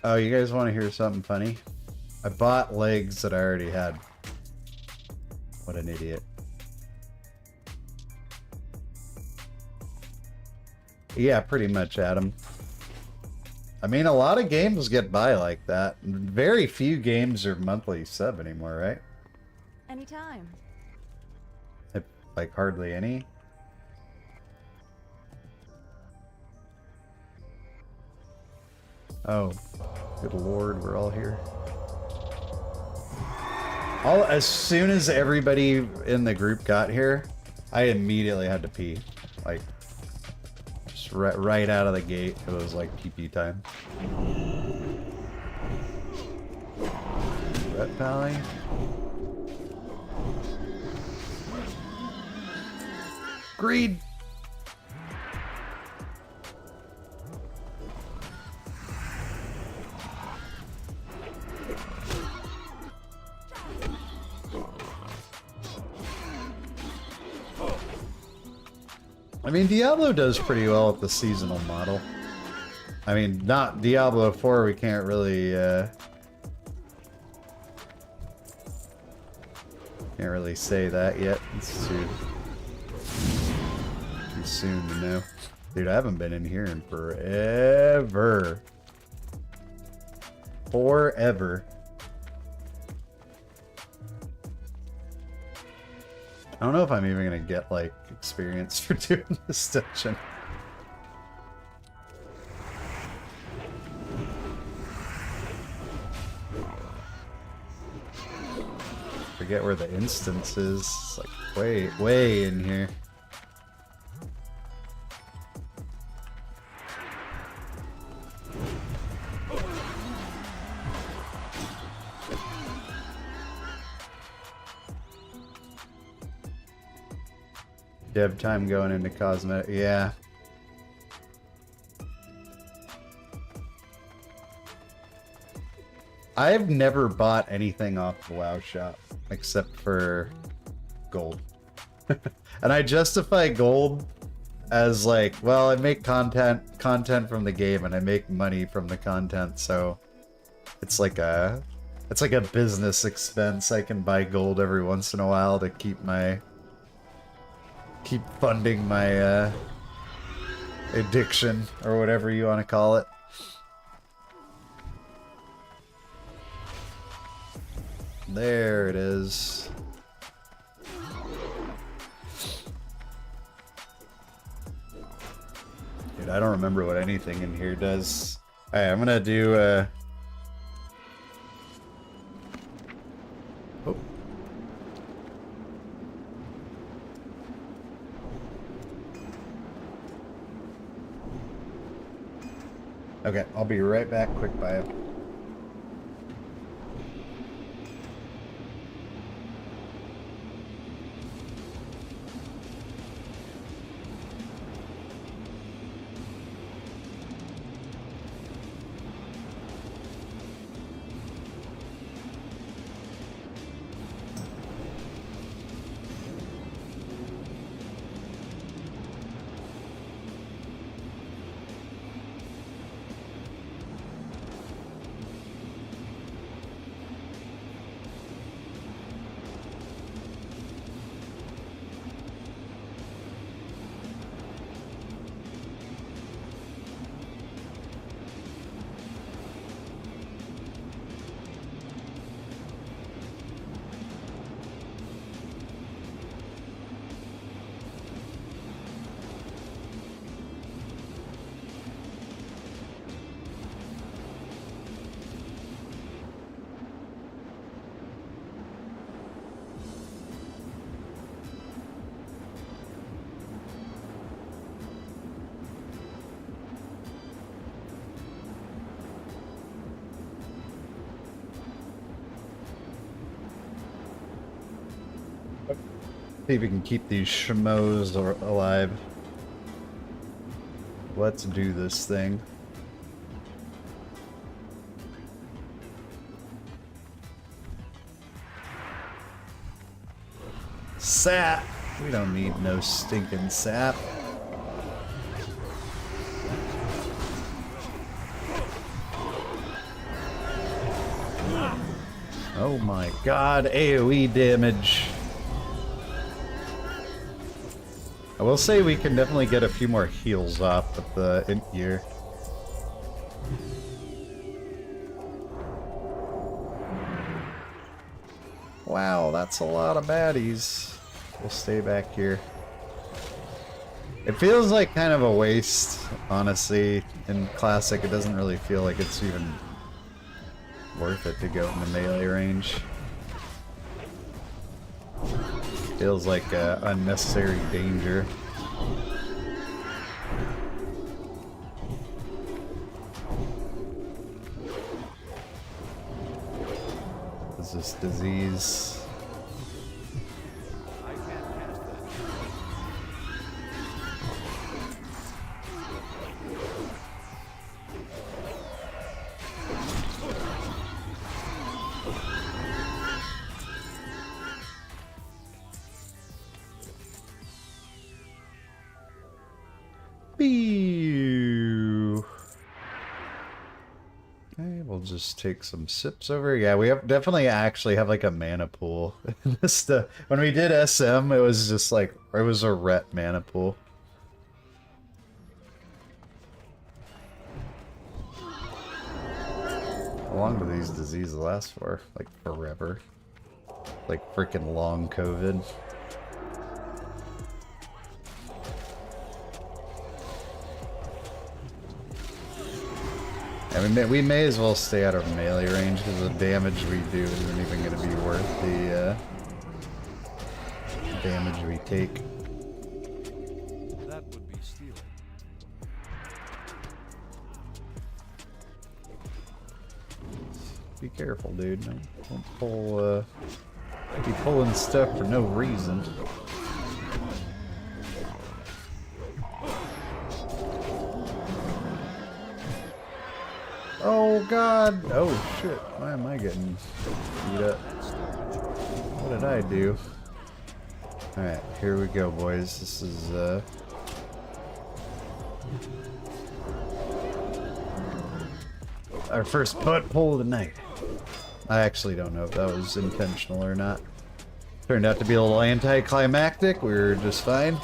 Oh, you guys want to hear something funny? I bought legs that I already had. What an idiot. Yeah, pretty much, Adam. I mean, a lot of games get by like that. Very few games are monthly sub anymore, right? Anytime. Like, hardly any. Oh, good lord, we're all here. As soon as everybody in the group got here, I immediately had to pee. Like, just right out of the gate. It was like pee time. Ret Pally. Greed. I mean, Diablo does pretty well with the seasonal model. I mean, not Diablo 4, we can't really, say that yet. It's too soon to know. Dude, I haven't been in here in forever. Forever. I don't know if I'm even gonna get, like, experience for doing this dungeon. Forget where the instance is. It's like way in here. You have time going into cosmetic. Yeah. I've never bought anything off the WoW shop except for gold. And I justify gold as like, well, I make content from the game and I make money from the content, so it's like a business expense. I can buy gold every once in a while to keep funding my addiction or whatever you want to call it. There it is. Dude, I don't remember what anything in here does. Alright, I'm gonna do oh. Okay, I'll be right back. Quick bio. See if we can keep these schmoes alive. Let's do this thing. Sap! We don't need no stinking sap. Oh my god, AoE damage. I will say we can definitely get a few more heals off with the int gear. Wow, that's a lot of baddies. We'll stay back here. It feels like kind of a waste, honestly. In Classic, it doesn't really feel like it's even worth it to go into melee range. Feels like unnecessary danger. Is this disease? Pew. Okay, we'll just take some sips over. Yeah, we have definitely actually have like a mana pool. This when we did SM, it was just like it was a ret mana pool. How long do these diseases last for? Like forever. Like freaking long COVID. I mean, we may as well stay out of melee range because the damage we do isn't even going to be worth the damage we take. That would be stealing. Be careful, dude. Don't pull, be pulling stuff for no reason. Oh god! Oh shit! Why am I getting beat up? What did I do? Alright, here we go, boys. This is, our first pull of the night. I actually don't know if that was intentional or not. Turned out to be a little anticlimactic. We were just fine.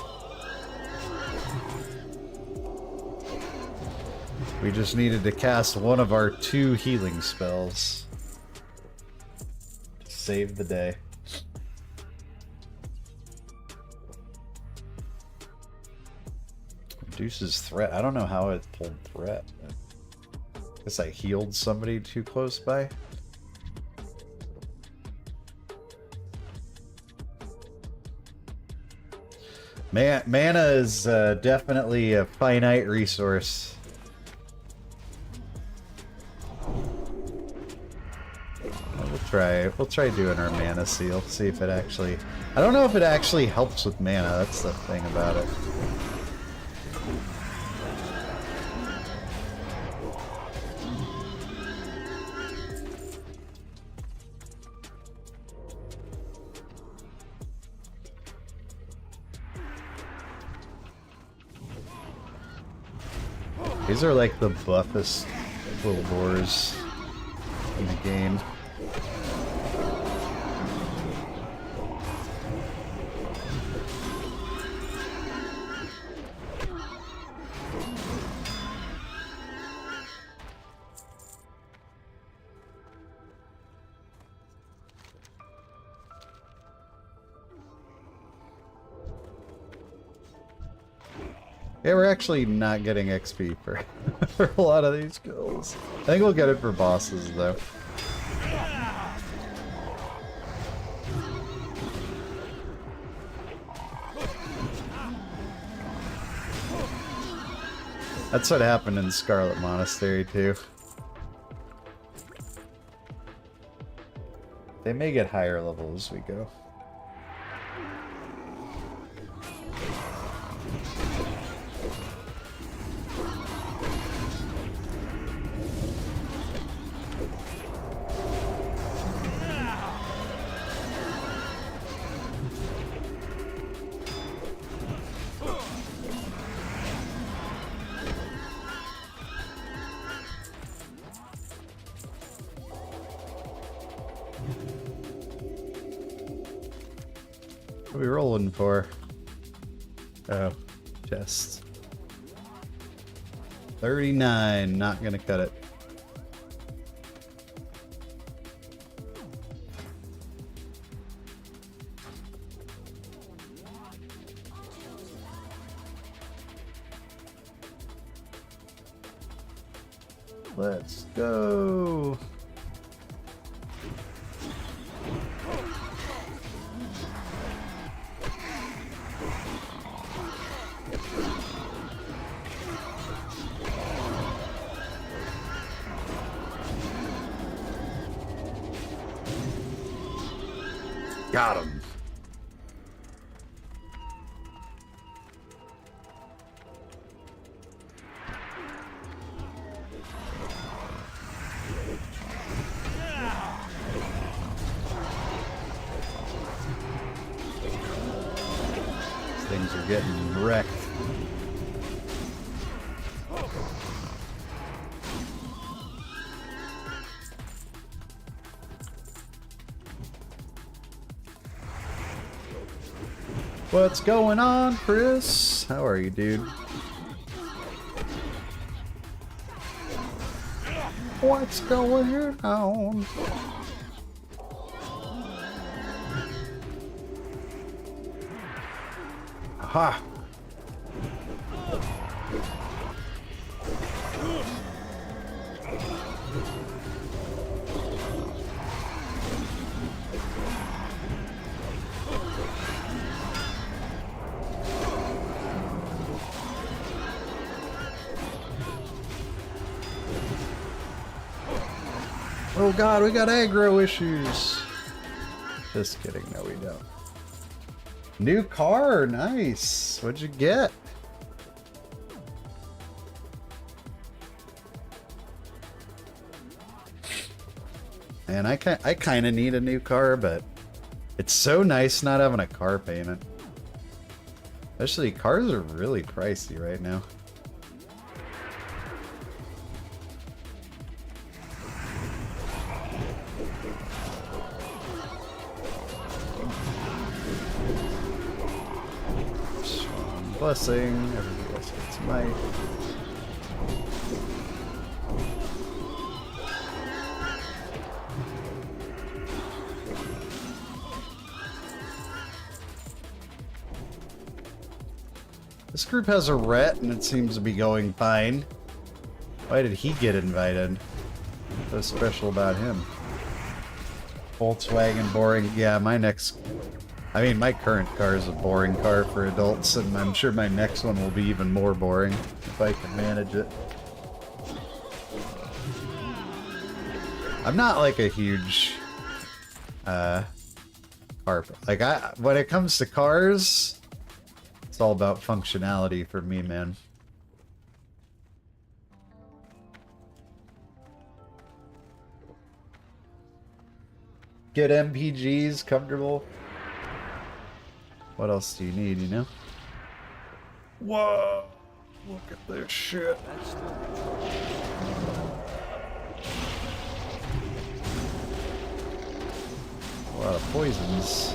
We just needed to cast one of our 2 healing spells to save the day. Reduces threat. I don't know how it pulled threat. I guess I healed somebody too close by. Mana is definitely a finite resource. We'll try doing our mana seal. See if it actually. I don't know if it actually helps with mana. That's the thing about it. These are like the buffest little boars in the game. Yeah, we're actually not getting XP for, for a lot of these kills. I think we'll get it for bosses, though. That's what happened in Scarlet Monastery, too. They may get higher level as we go. What are we rolling for? Oh, chests. 39, not gonna cut it. Let's go. Got him. These things are getting wrecked. What's going on, Chris? How are you, dude? What's going on? Aha! Oh god, we got aggro issues. Just kidding, no we don't. New car, nice. What'd you get? Man, I kind of need a new car, but it's so nice not having a car payment. Especially cars are really pricey right now. Blessing, everybody else gets might. This group has a ret and it seems to be going fine. Why did he get invited? What's special about him? Volkswagen boring. Yeah, my current car is a boring car for adults, and I'm sure my next one will be even more boring if I can manage it. I'm not like a huge car. Like when it comes to cars, it's all about functionality for me, man. Get MPGs comfortable. What else do you need, you know? Whoa! Look at this shit. A lot of poisons.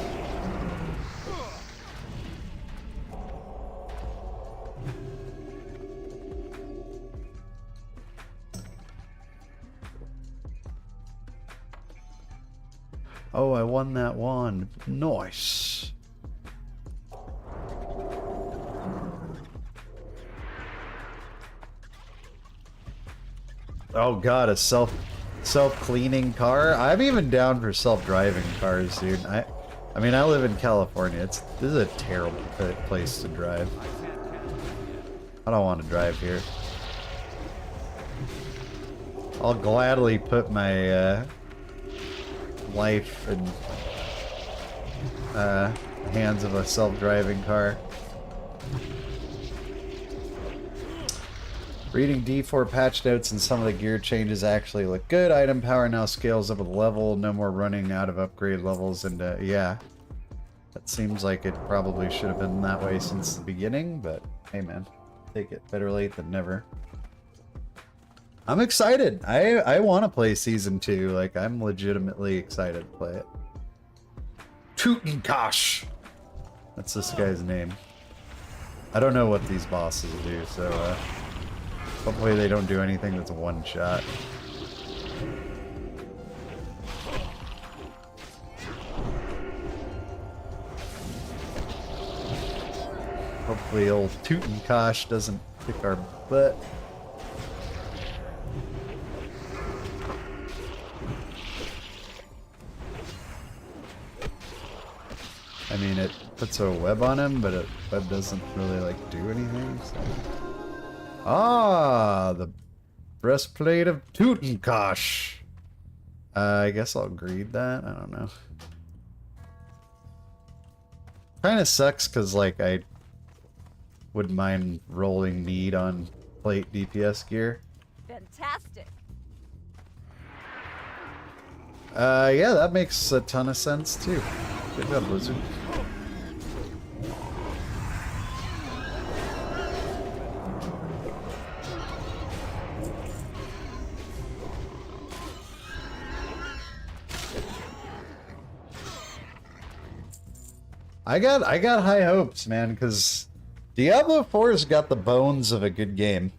Oh, I won that one. Nice. Oh god, a self-cleaning car? I'm even down for self-driving cars, dude. I mean, I live in California. This is a terrible place to drive. I don't want to drive here. I'll gladly put my life in hands of a self-driving car. Reading D4 patch notes and some of the gear changes actually look good. Item power now scales up with level. No more running out of upgrade levels. And yeah, that seems like it probably should have been that way since the beginning. But hey man, take it. Better late than never. I'm excited. I want to play Season 2. Like, I'm legitimately excited to play it. Tutenkosh! That's this guy's name. I don't know what these bosses do, so hopefully they don't do anything that's a one-shot. Hopefully old Tutenkosh doesn't kick our butt. I mean, it puts a web on him, but a web doesn't really, like, do anything, so... Ah, the breastplate of Tutenkosh. I guess I'll greed that. I don't know. Kind of sucks because, like, I wouldn't mind rolling need on plate DPS gear. Fantastic. Yeah, that makes a ton of sense too. Good job, Blizzard. I got high hopes, man, because Diablo 4's got the bones of a good game.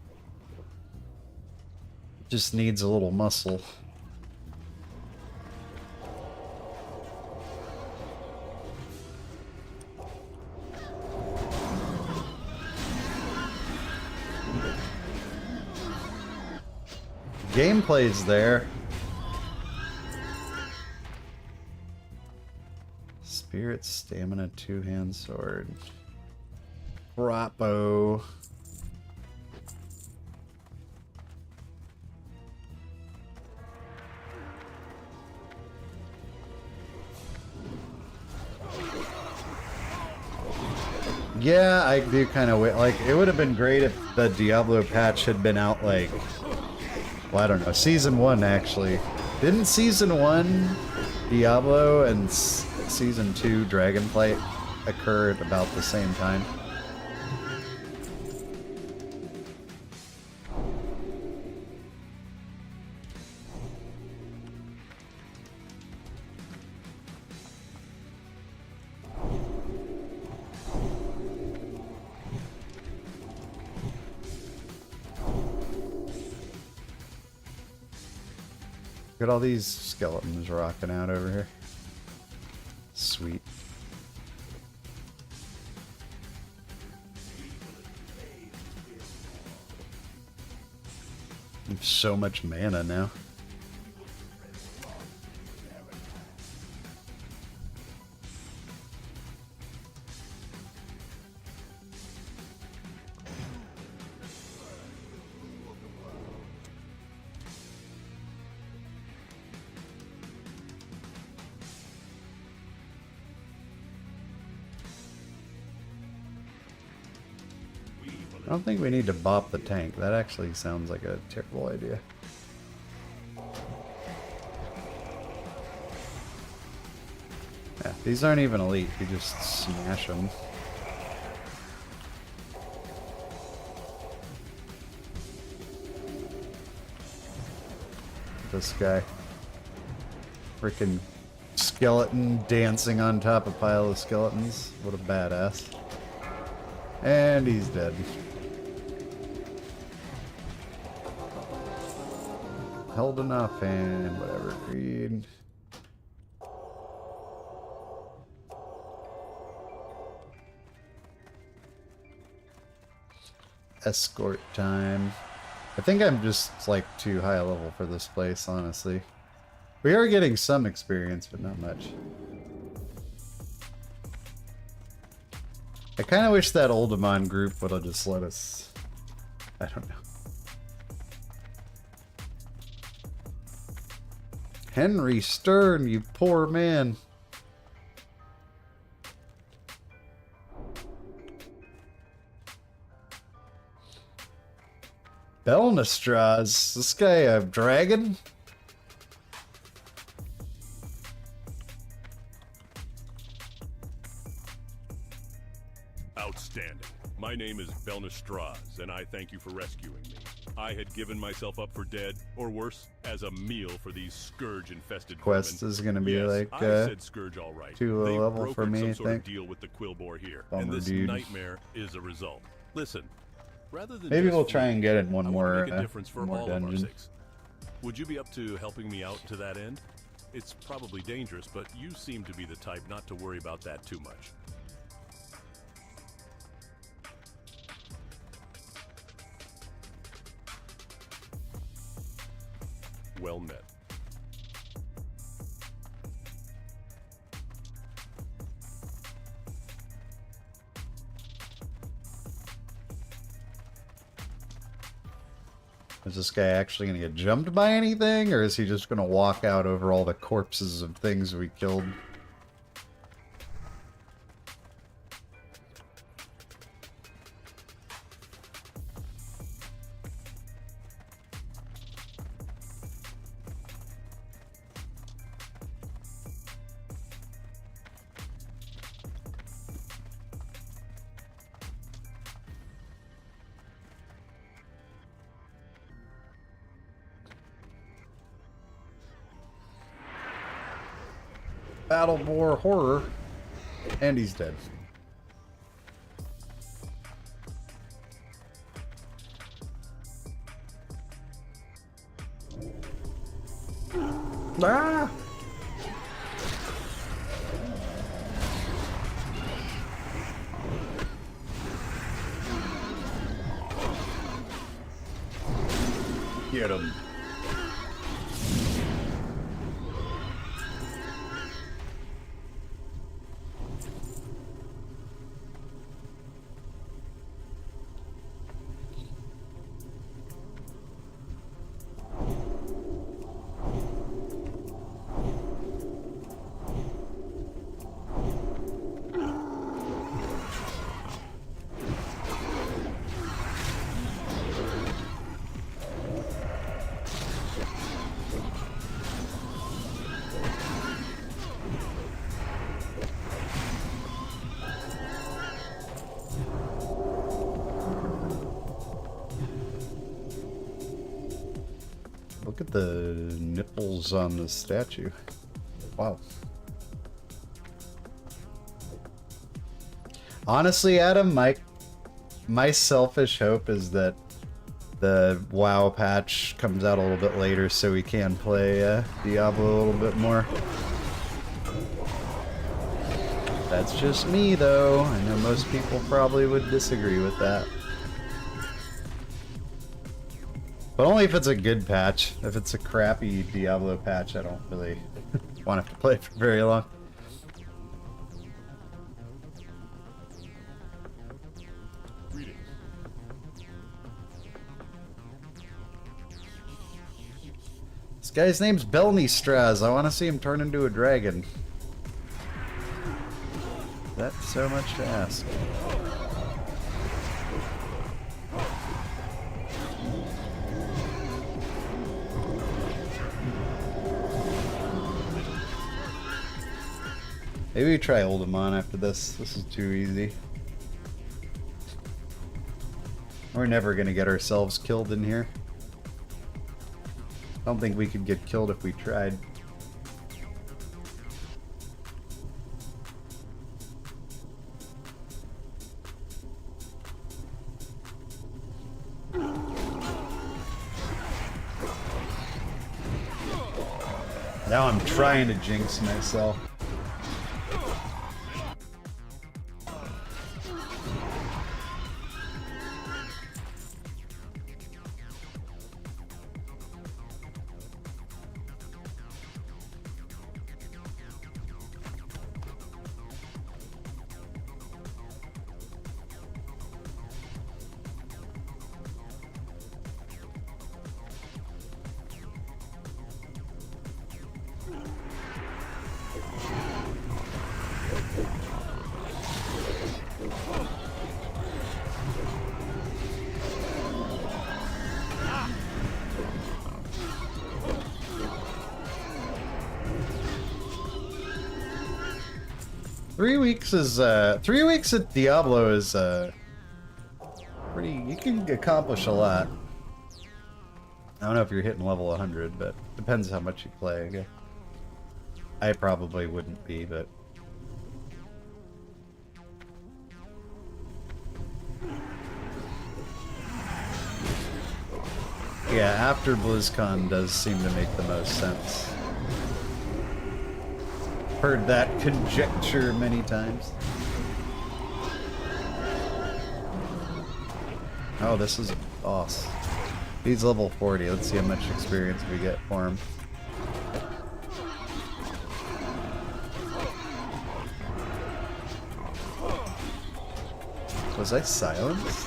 Just needs a little muscle. Gameplay's there. Spirit, stamina, two-hand sword. Brappo. Yeah, I do kind of like. It would have been great if the Diablo patch had been out like, well, I don't know, season 1 actually. Didn't season 1 Diablo and season 2 Dragonflight occur at about the same time? Look at all these skeletons rocking out over here. Sweet. I have so much mana now. I don't think we need to bop the tank. That actually sounds like a terrible idea. Yeah, these aren't even elite. You just smash them. This guy. Freaking skeleton dancing on top of a pile of skeletons. What a badass. And he's dead. Held enough and whatever, greed. Escort time. I think I'm just like too high a level for this place, honestly. We are getting some experience, but not much. I kind of wish that Oldemon group would have just let us... I don't know. Henry Stern, you poor man. Belnestraz, this guy a dragon? Outstanding. My name is Belnestraz, and I thank you for rescuing me. I had given myself up for dead, or worse, as a meal for these scourge-infested Quest vermin. is gonna be Yes, like I said scourge all right. too low They've level for brokered me, some I sort of think. deal with the Quillbore here, Bummer, and this dude. nightmare is a result. Listen, rather than Maybe just we'll try flee, and get in I one wanna more, make a difference for more all of our dungeon. sakes. Would you be up to helping me out to that end? It's probably dangerous, but you seem to be the type not to worry about that too much. Well met. Is this guy actually gonna get jumped by anything, or is he just gonna walk out over all the corpses of things we killed? Battleborn horror. And he's dead. Ah! Get him. Look at the nipples on the statue. Wow. Honestly, Adam, my selfish hope is that the WoW patch comes out a little bit later so we can play Diablo a little bit more. That's just me, though. I know most people probably would disagree with that. But only if it's a good patch. If it's a crappy Diablo patch, I don't really want to have to play it for very long. Greetings. This guy's name's Belnystraz. I want to see him turn into a dragon. That's so much to ask. Maybe we try Oldemon after this. This is too easy. We're never gonna get ourselves killed in here. I don't think we could get killed if we tried. Now I'm trying to jinx myself. Three weeks at Diablo is pretty. You can accomplish a lot. I don't know if you're hitting level 100, but depends how much you play. Okay? I probably wouldn't be, but yeah, after BlizzCon does seem to make the most sense. Heard that conjecture many times. Oh, this is a boss. He's level 40. Let's see how much experience we get for him. Was I silenced?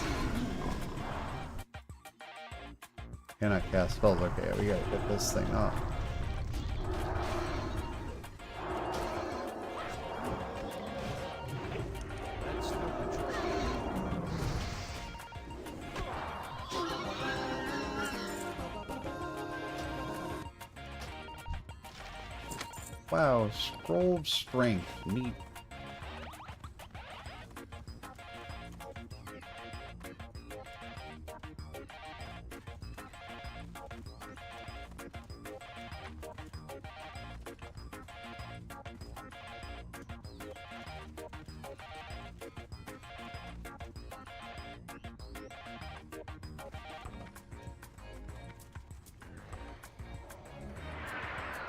Cannot cast spells. Okay, we gotta get this thing off. Wow, scroll of strength. Neat.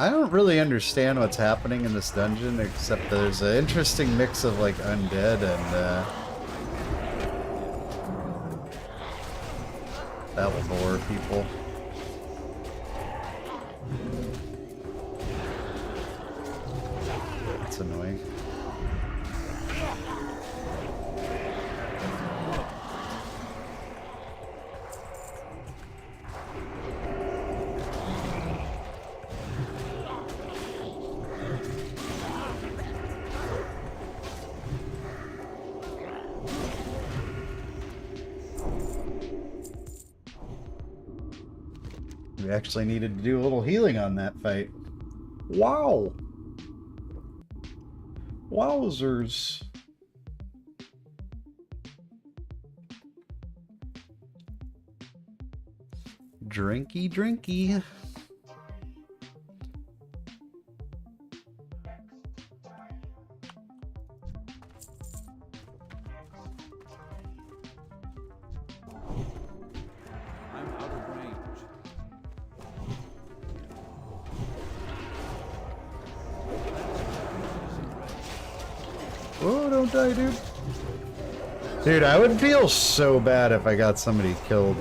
I don't really understand what's happening in this dungeon, except there's an interesting mix of like undead and Balvor people. That's annoying. We actually needed to do a little healing on that fight. Wow! Wowzers. Drinky, drinky. I'm out of range. Oh, don't die, dude. Dude, I would feel so bad if I got somebody killed.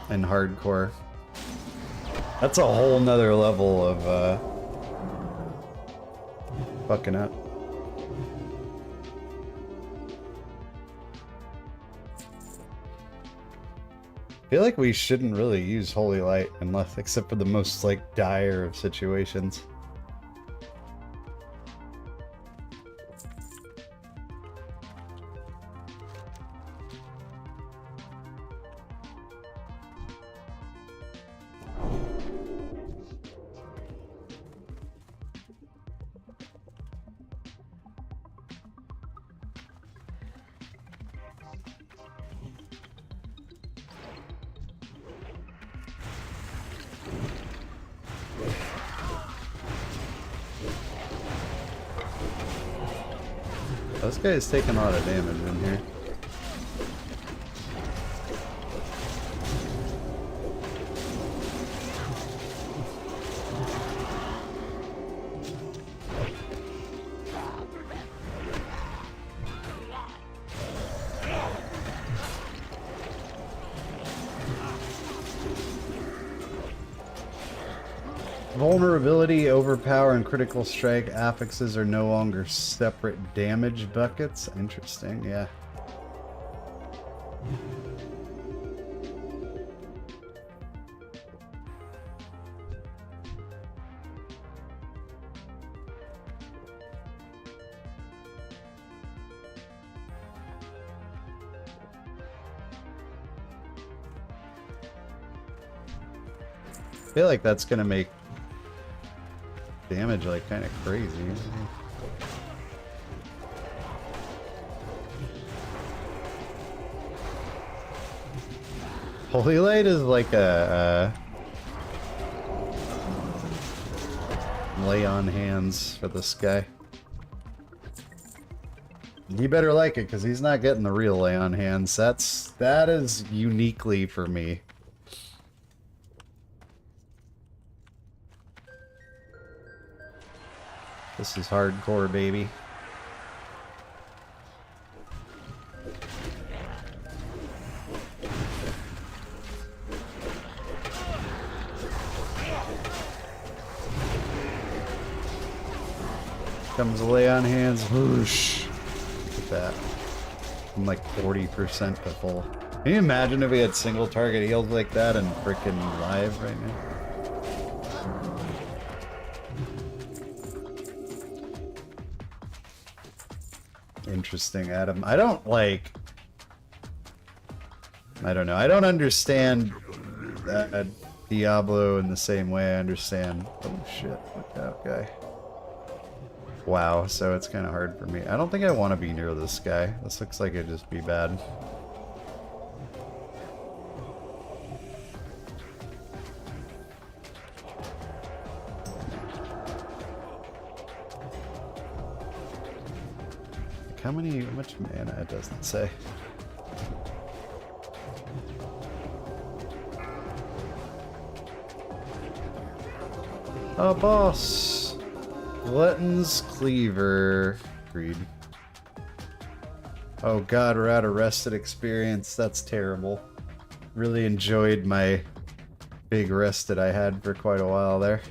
In hardcore. That's a whole nother level of, fucking up. I feel like we shouldn't really use Holy Light unless, except for the most, like, dire of situations. This guy is taking a lot of damage in here. Vulnerability, overpower, and critical strike affixes are no longer separate damage buckets. Interesting, yeah. I feel like that's gonna make damage like kind of crazy. Holy Light is like a lay on hands for this guy. You better like it, because he's not getting the real lay on hands. That is uniquely for me. This is hardcore, baby. Comes a lay on hands. Whoosh. Look at that. I'm like 40% to full. Can you imagine if we had single target heals like that and freaking live right now? Interesting, Adam. I don't know. I don't understand Diablo in the same way I understand. Oh shit, look that guy. Wow, so it's kind of hard for me. I don't think I want to be near this guy. This looks like it'd just be bad. How much mana? It doesn't say. A boss. Glutton's Cleaver. Agreed. Oh god, we're out of rested experience. That's terrible. Really enjoyed my big rest that I had for quite a while there.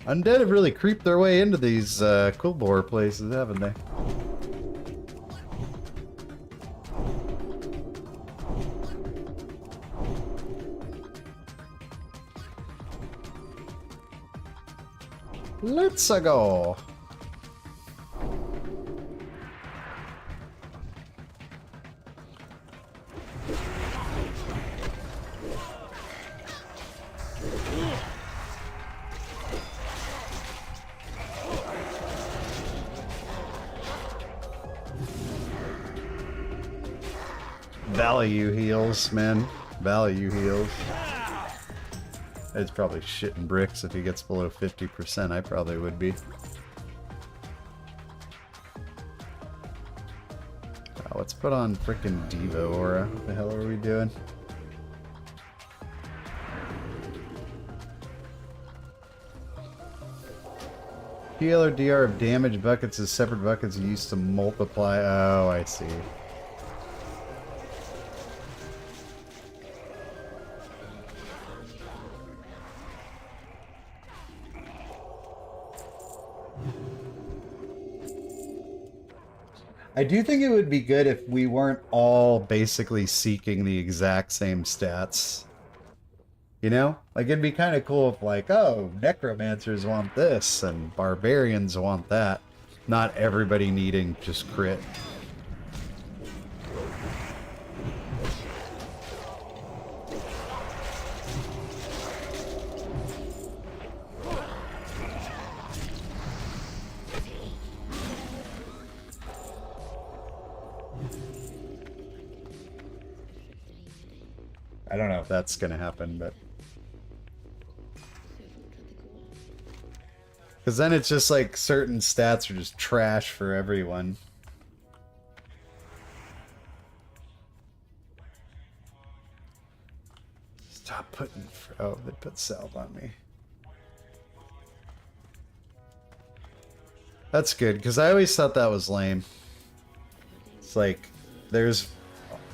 Undead have really creeped their way into these cool bore places, haven't they? Let's go. Value heals, man. Value heals. It's probably shitting bricks if he gets below 50%. I probably would be. Let's put on frickin' Diva Aura. What the hell are we doing? Heal or DR of damage buckets is separate buckets used to multiply. Oh, I see. I do think it would be good if we weren't all basically seeking the exact same stats. You know? Like, it'd be kind of cool if, like, oh, necromancers want this and barbarians want that. Not everybody needing just crit. I don't know if that's gonna happen, but... Because then it's just like certain stats are just trash for everyone. Stop putting... Oh, they put salve on me. That's good, because I always thought that was lame. It's like, there's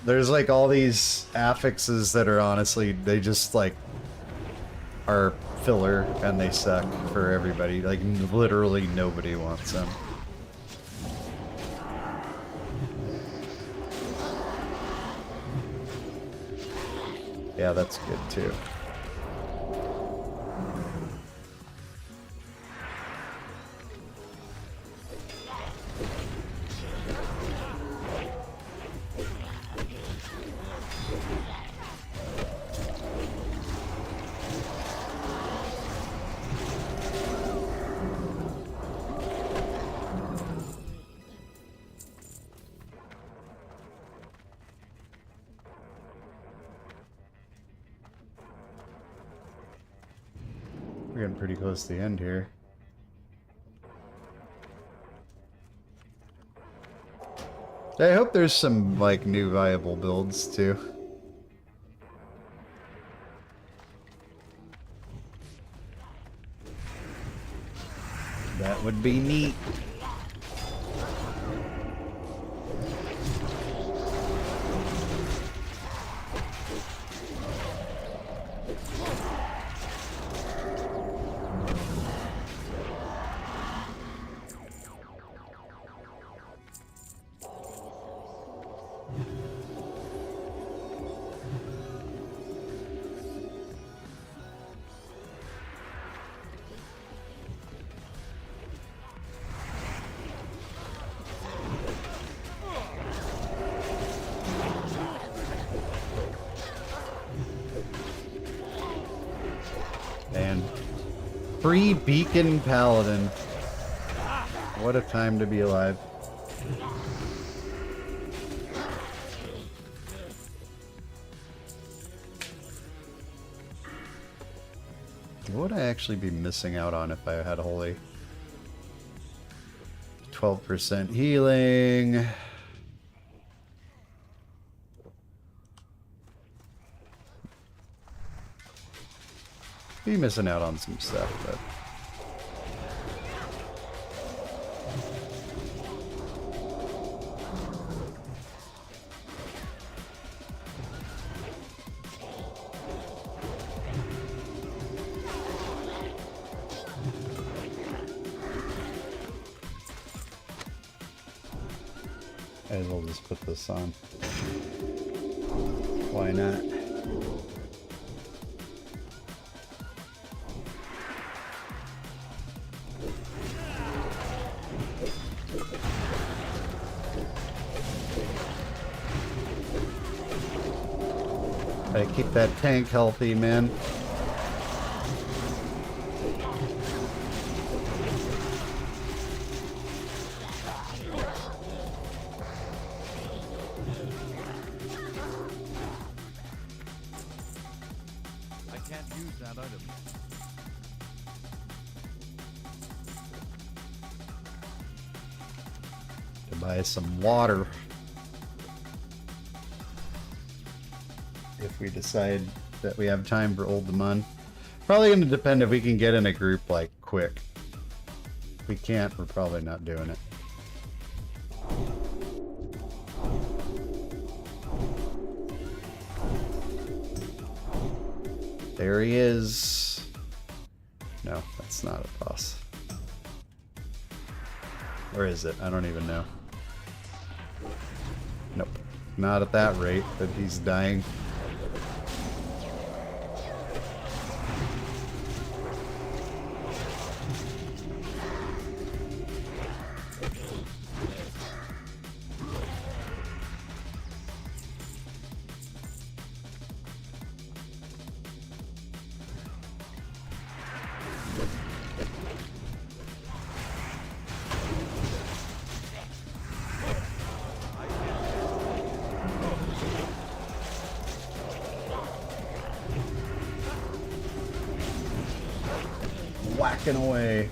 like all these affixes that are honestly, they just like are filler and they suck for everybody. Like literally nobody wants them. Yeah, that's good too. We're getting pretty close to the end here. I hope there's some, like, new viable builds, too. That would be neat. And free Beacon Paladin. What a time to be alive. What would I actually be missing out on if I had Holy? 12% healing. Be missing out on some stuff, but might as well just put this on. Why not? Gotta keep that tank healthy, man. I can't use that item yet. To buy some water. If we decide that we have time for Old Mun. Probably going to depend if we can get in a group like quick. If we can't, we're probably not doing it. There he is. No, that's not a boss. Or is it? I don't even know. Nope. Not at that rate that he's dying. Whacking away.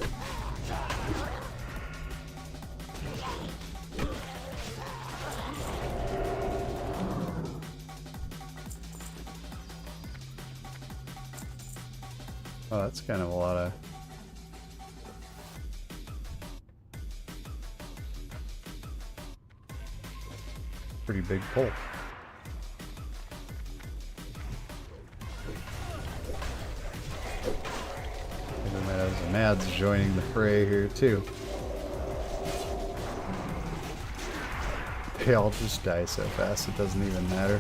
Oh, that's kind of a lot of... pretty big pull. Mad's joining the fray here too. They all just die so fast it doesn't even matter.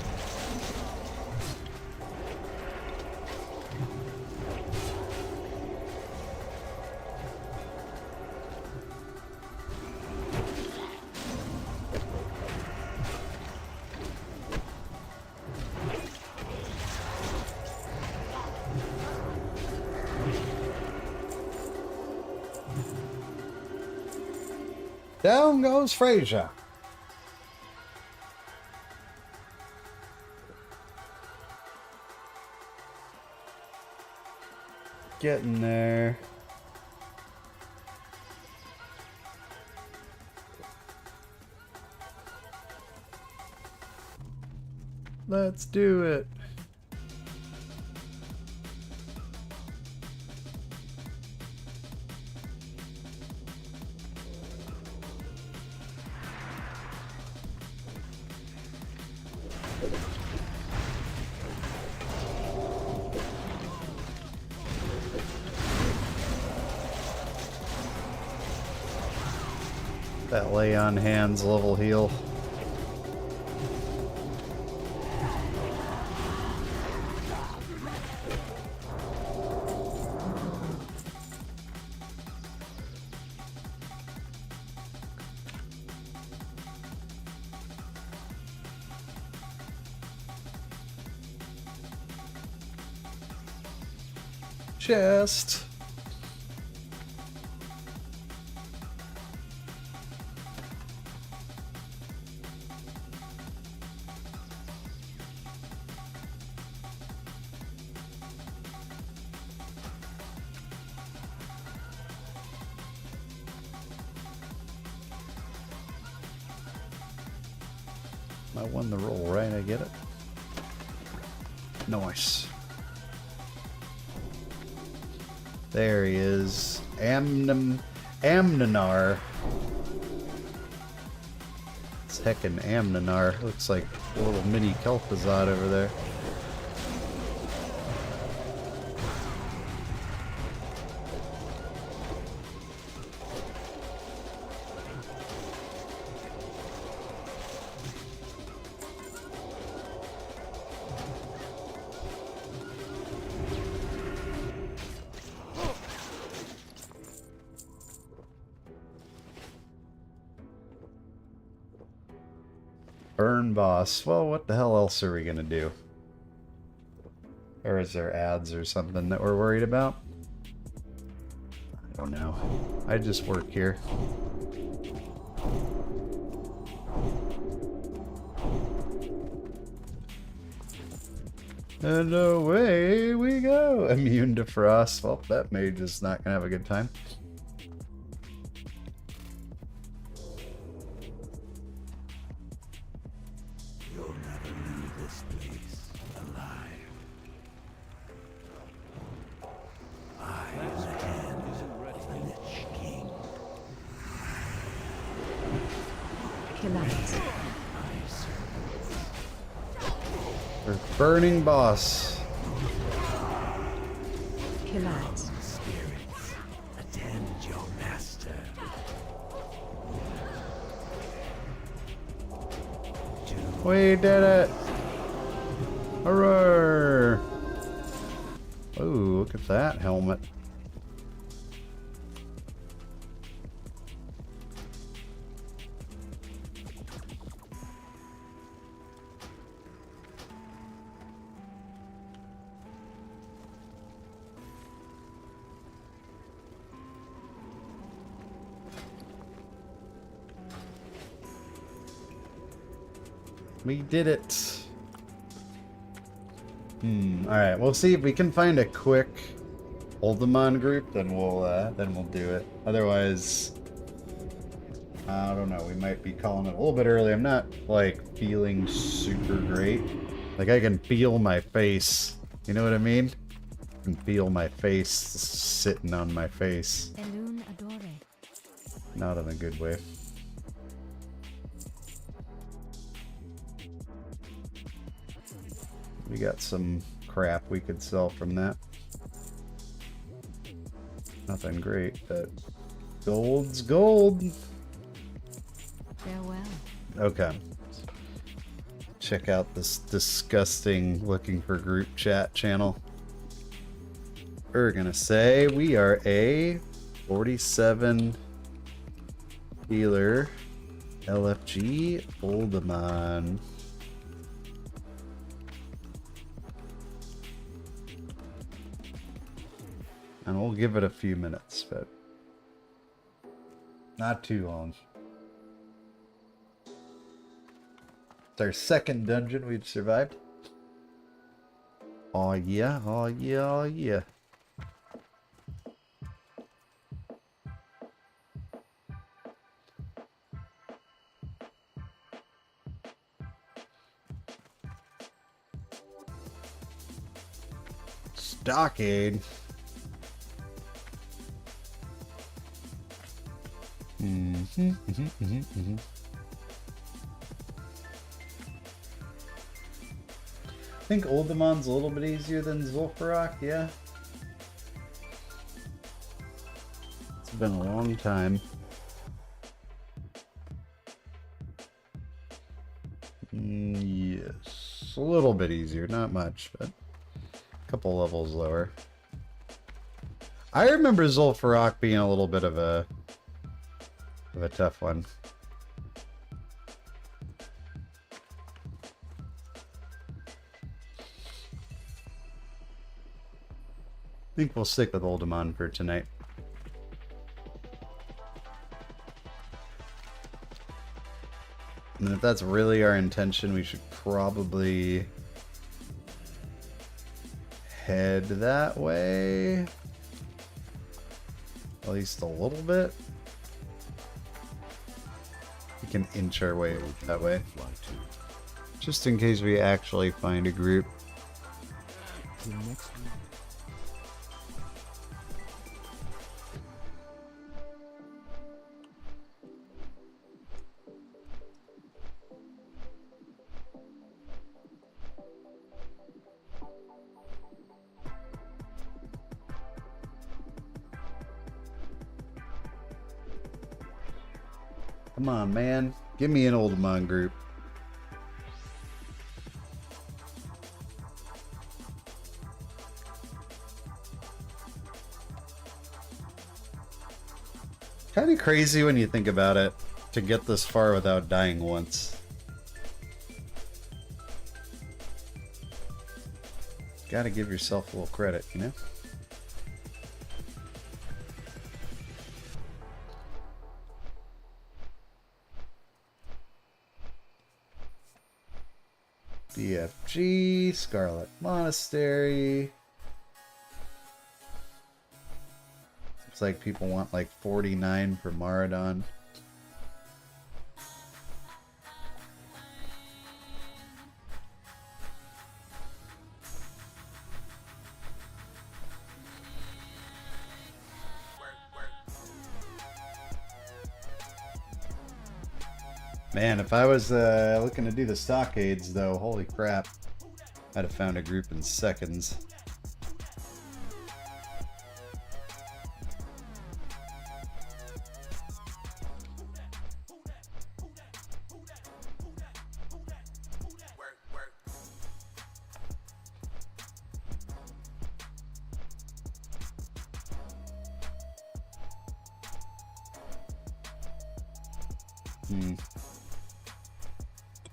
Down goes Frazier. Getting there. Let's do it. That lay on hands level heal. Chest. I won the roll, right? I get it. Nice. There he is. Amnanar. It's heckin' Amnanar. Looks like a little mini Kel'Thuzad over there. Burn boss. Well, what the hell else are we gonna do? Or is there ads or something that we're worried about? I don't know. I just work here. And away we go! Immune to frost. Well, that mage is not gonna have a good time. You'll never leave this place alive. I am the hand of the Lich King. Killite. My servants. We're burning boss. Killite. Spirits, attend your master. We did it! Hurrah! Oh, look at that helmet. We did it. Alright, we'll see if we can find a quick Oldemon group, then we'll do it. Otherwise, I don't know, we might be calling it a little bit early. I'm not, like, feeling super great. Like, I can feel my face. You know what I mean? I can feel my face sitting on my face. Elun adore. Not in a good way. We got some crap we could sell from that. Nothing great, but gold's gold. Farewell. Okay. Check out this disgusting looking for group chat channel. We're gonna say we are a 47 healer LFG Oldemon. And we'll give it a few minutes, but not too long. It's our second dungeon we've survived. Oh yeah, oh yeah, oh yeah. Stockade. I think Oldemon's a little bit easier than Zul'Farrak, yeah. It's been a long time. Yes, a little bit easier, not much, but a couple levels lower. I remember Zul'Farrak being a little bit of a tough one. I think we'll stick with Oldemon for tonight. And if that's really our intention, we should probably head that way. At least a little bit. We can inch our way that way. Just in case we actually find a group. Come on, man. Give me an Oldemon group. Kind of crazy when you think about it, to get this far without dying once. Gotta give yourself a little credit, you know? BFG, Scarlet Monastery. Looks like people want like 49 for Maradon. Man, if I was looking to do the stockades, though, holy crap. I'd have found a group in seconds.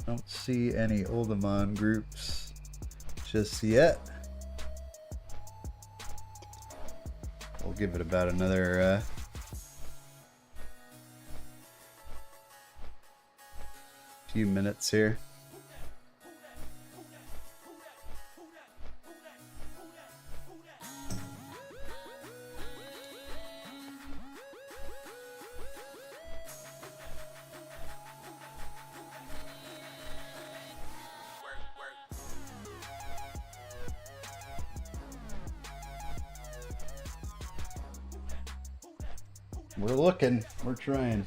Don't see any Oldemon groups just yet. We'll give it about another few minutes here. We're looking. We're trying.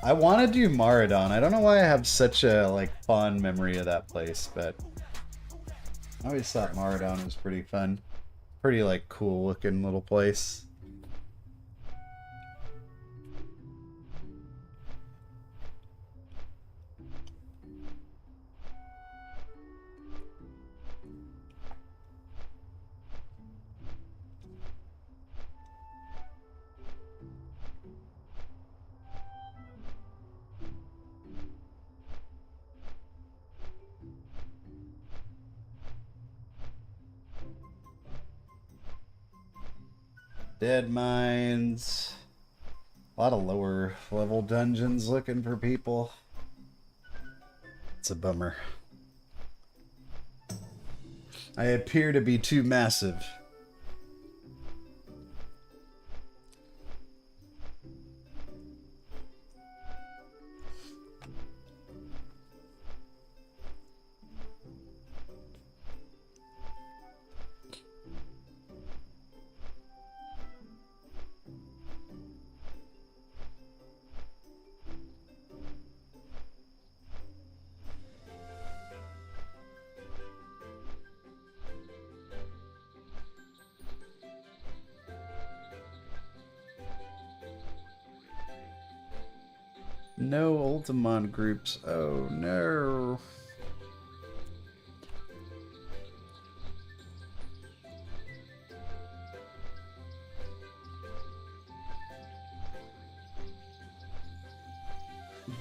I want to do Maradon. I don't know why I have such a like fond memory of that place, but I always thought Maradon was pretty fun. Pretty like cool looking little place. Dead mines. A lot of lower level dungeons looking for people. It's a bummer. I appear to be too massive. No Ultimon groups. Oh no.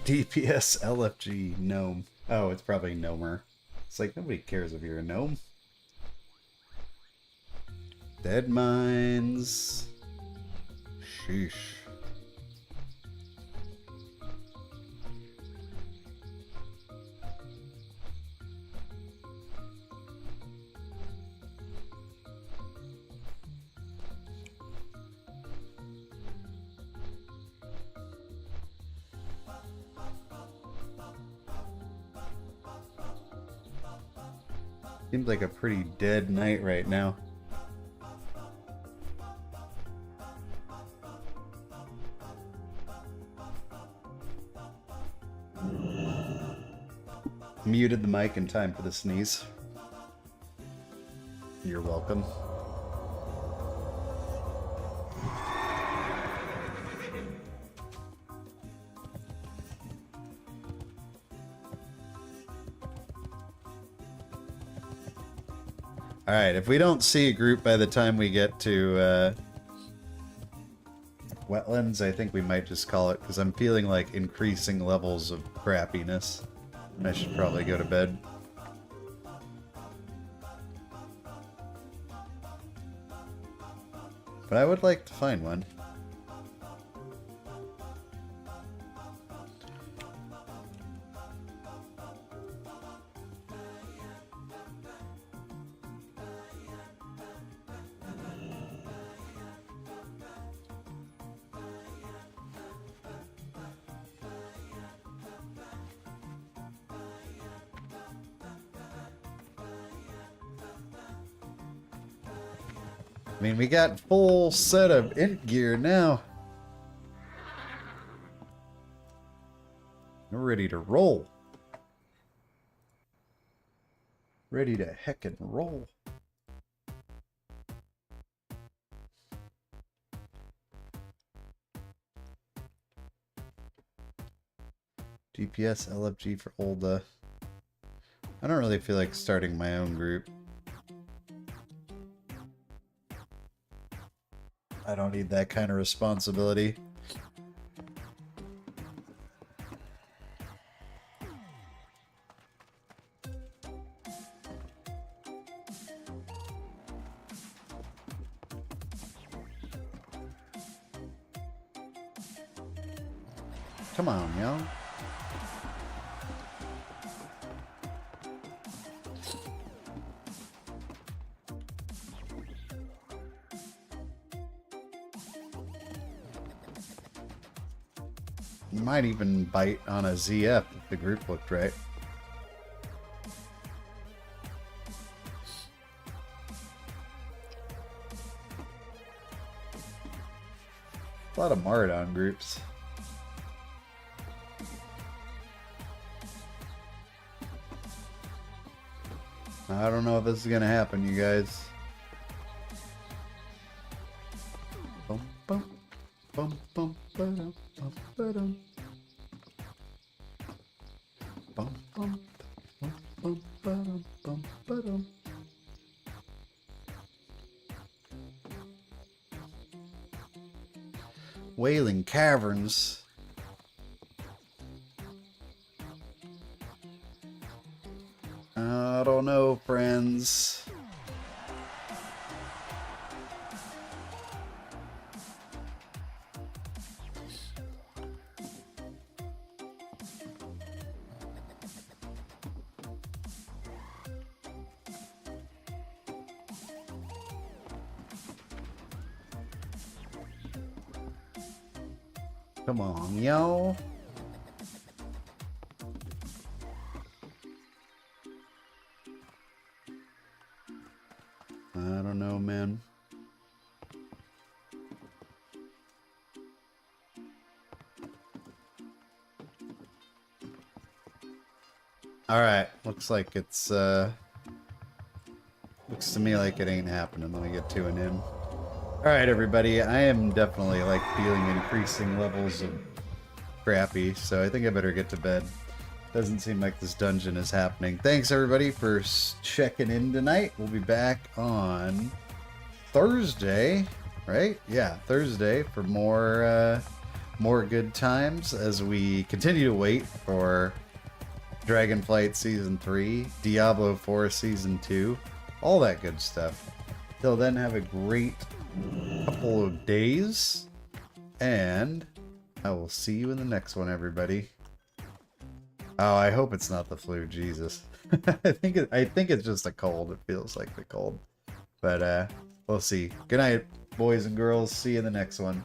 DPS LFG gnome. Oh, it's probably gnomer. It's like nobody cares if you're a gnome. Dead mines. Sheesh. Seems like a pretty dead night right now. Muted the mic in time for the sneeze. You're welcome. Alright, if we don't see a group by the time we get to wetlands, I think we might just call it, because I'm feeling like increasing levels of crappiness. I should probably go to bed. But I would like to find one. I mean, we got full set of int gear now. We're ready to roll. Ready to heckin' roll. DPS LFG for Olda. I don't really feel like starting my own group. I don't need that kind of responsibility. Come on, y'all. You might even bite on a ZF if the group looked right. A lot of Maradon groups. I don't know if this is gonna happen, you guys. Bum, bum, bum, bum, ba-dum, bum, ba-dum. Bum, bum, bum, bum, ba-dum, bum, ba-dum. Wailing Caverns. I don't know, friends. Come on, y'all. I don't know, man. Alright, looks like it's, looks to me like it ain't happening. Let me get to an in. Alright, everybody, I am definitely, like, feeling increasing levels of crappy, so I think I better get to bed. Doesn't seem like this dungeon is happening. Thanks, everybody, for checking in tonight. We'll be back on Thursday, right? Yeah, Thursday for more good times as we continue to wait for Dragonflight Season 3, Diablo 4 Season 2, all that good stuff. Till then, have a great couple of days, and I will see you in the next one, everybody. Oh, I hope it's not the flu, Jesus. I think it's just a cold. It feels like the cold. But we'll see. Good night, boys and girls. See you in the next one.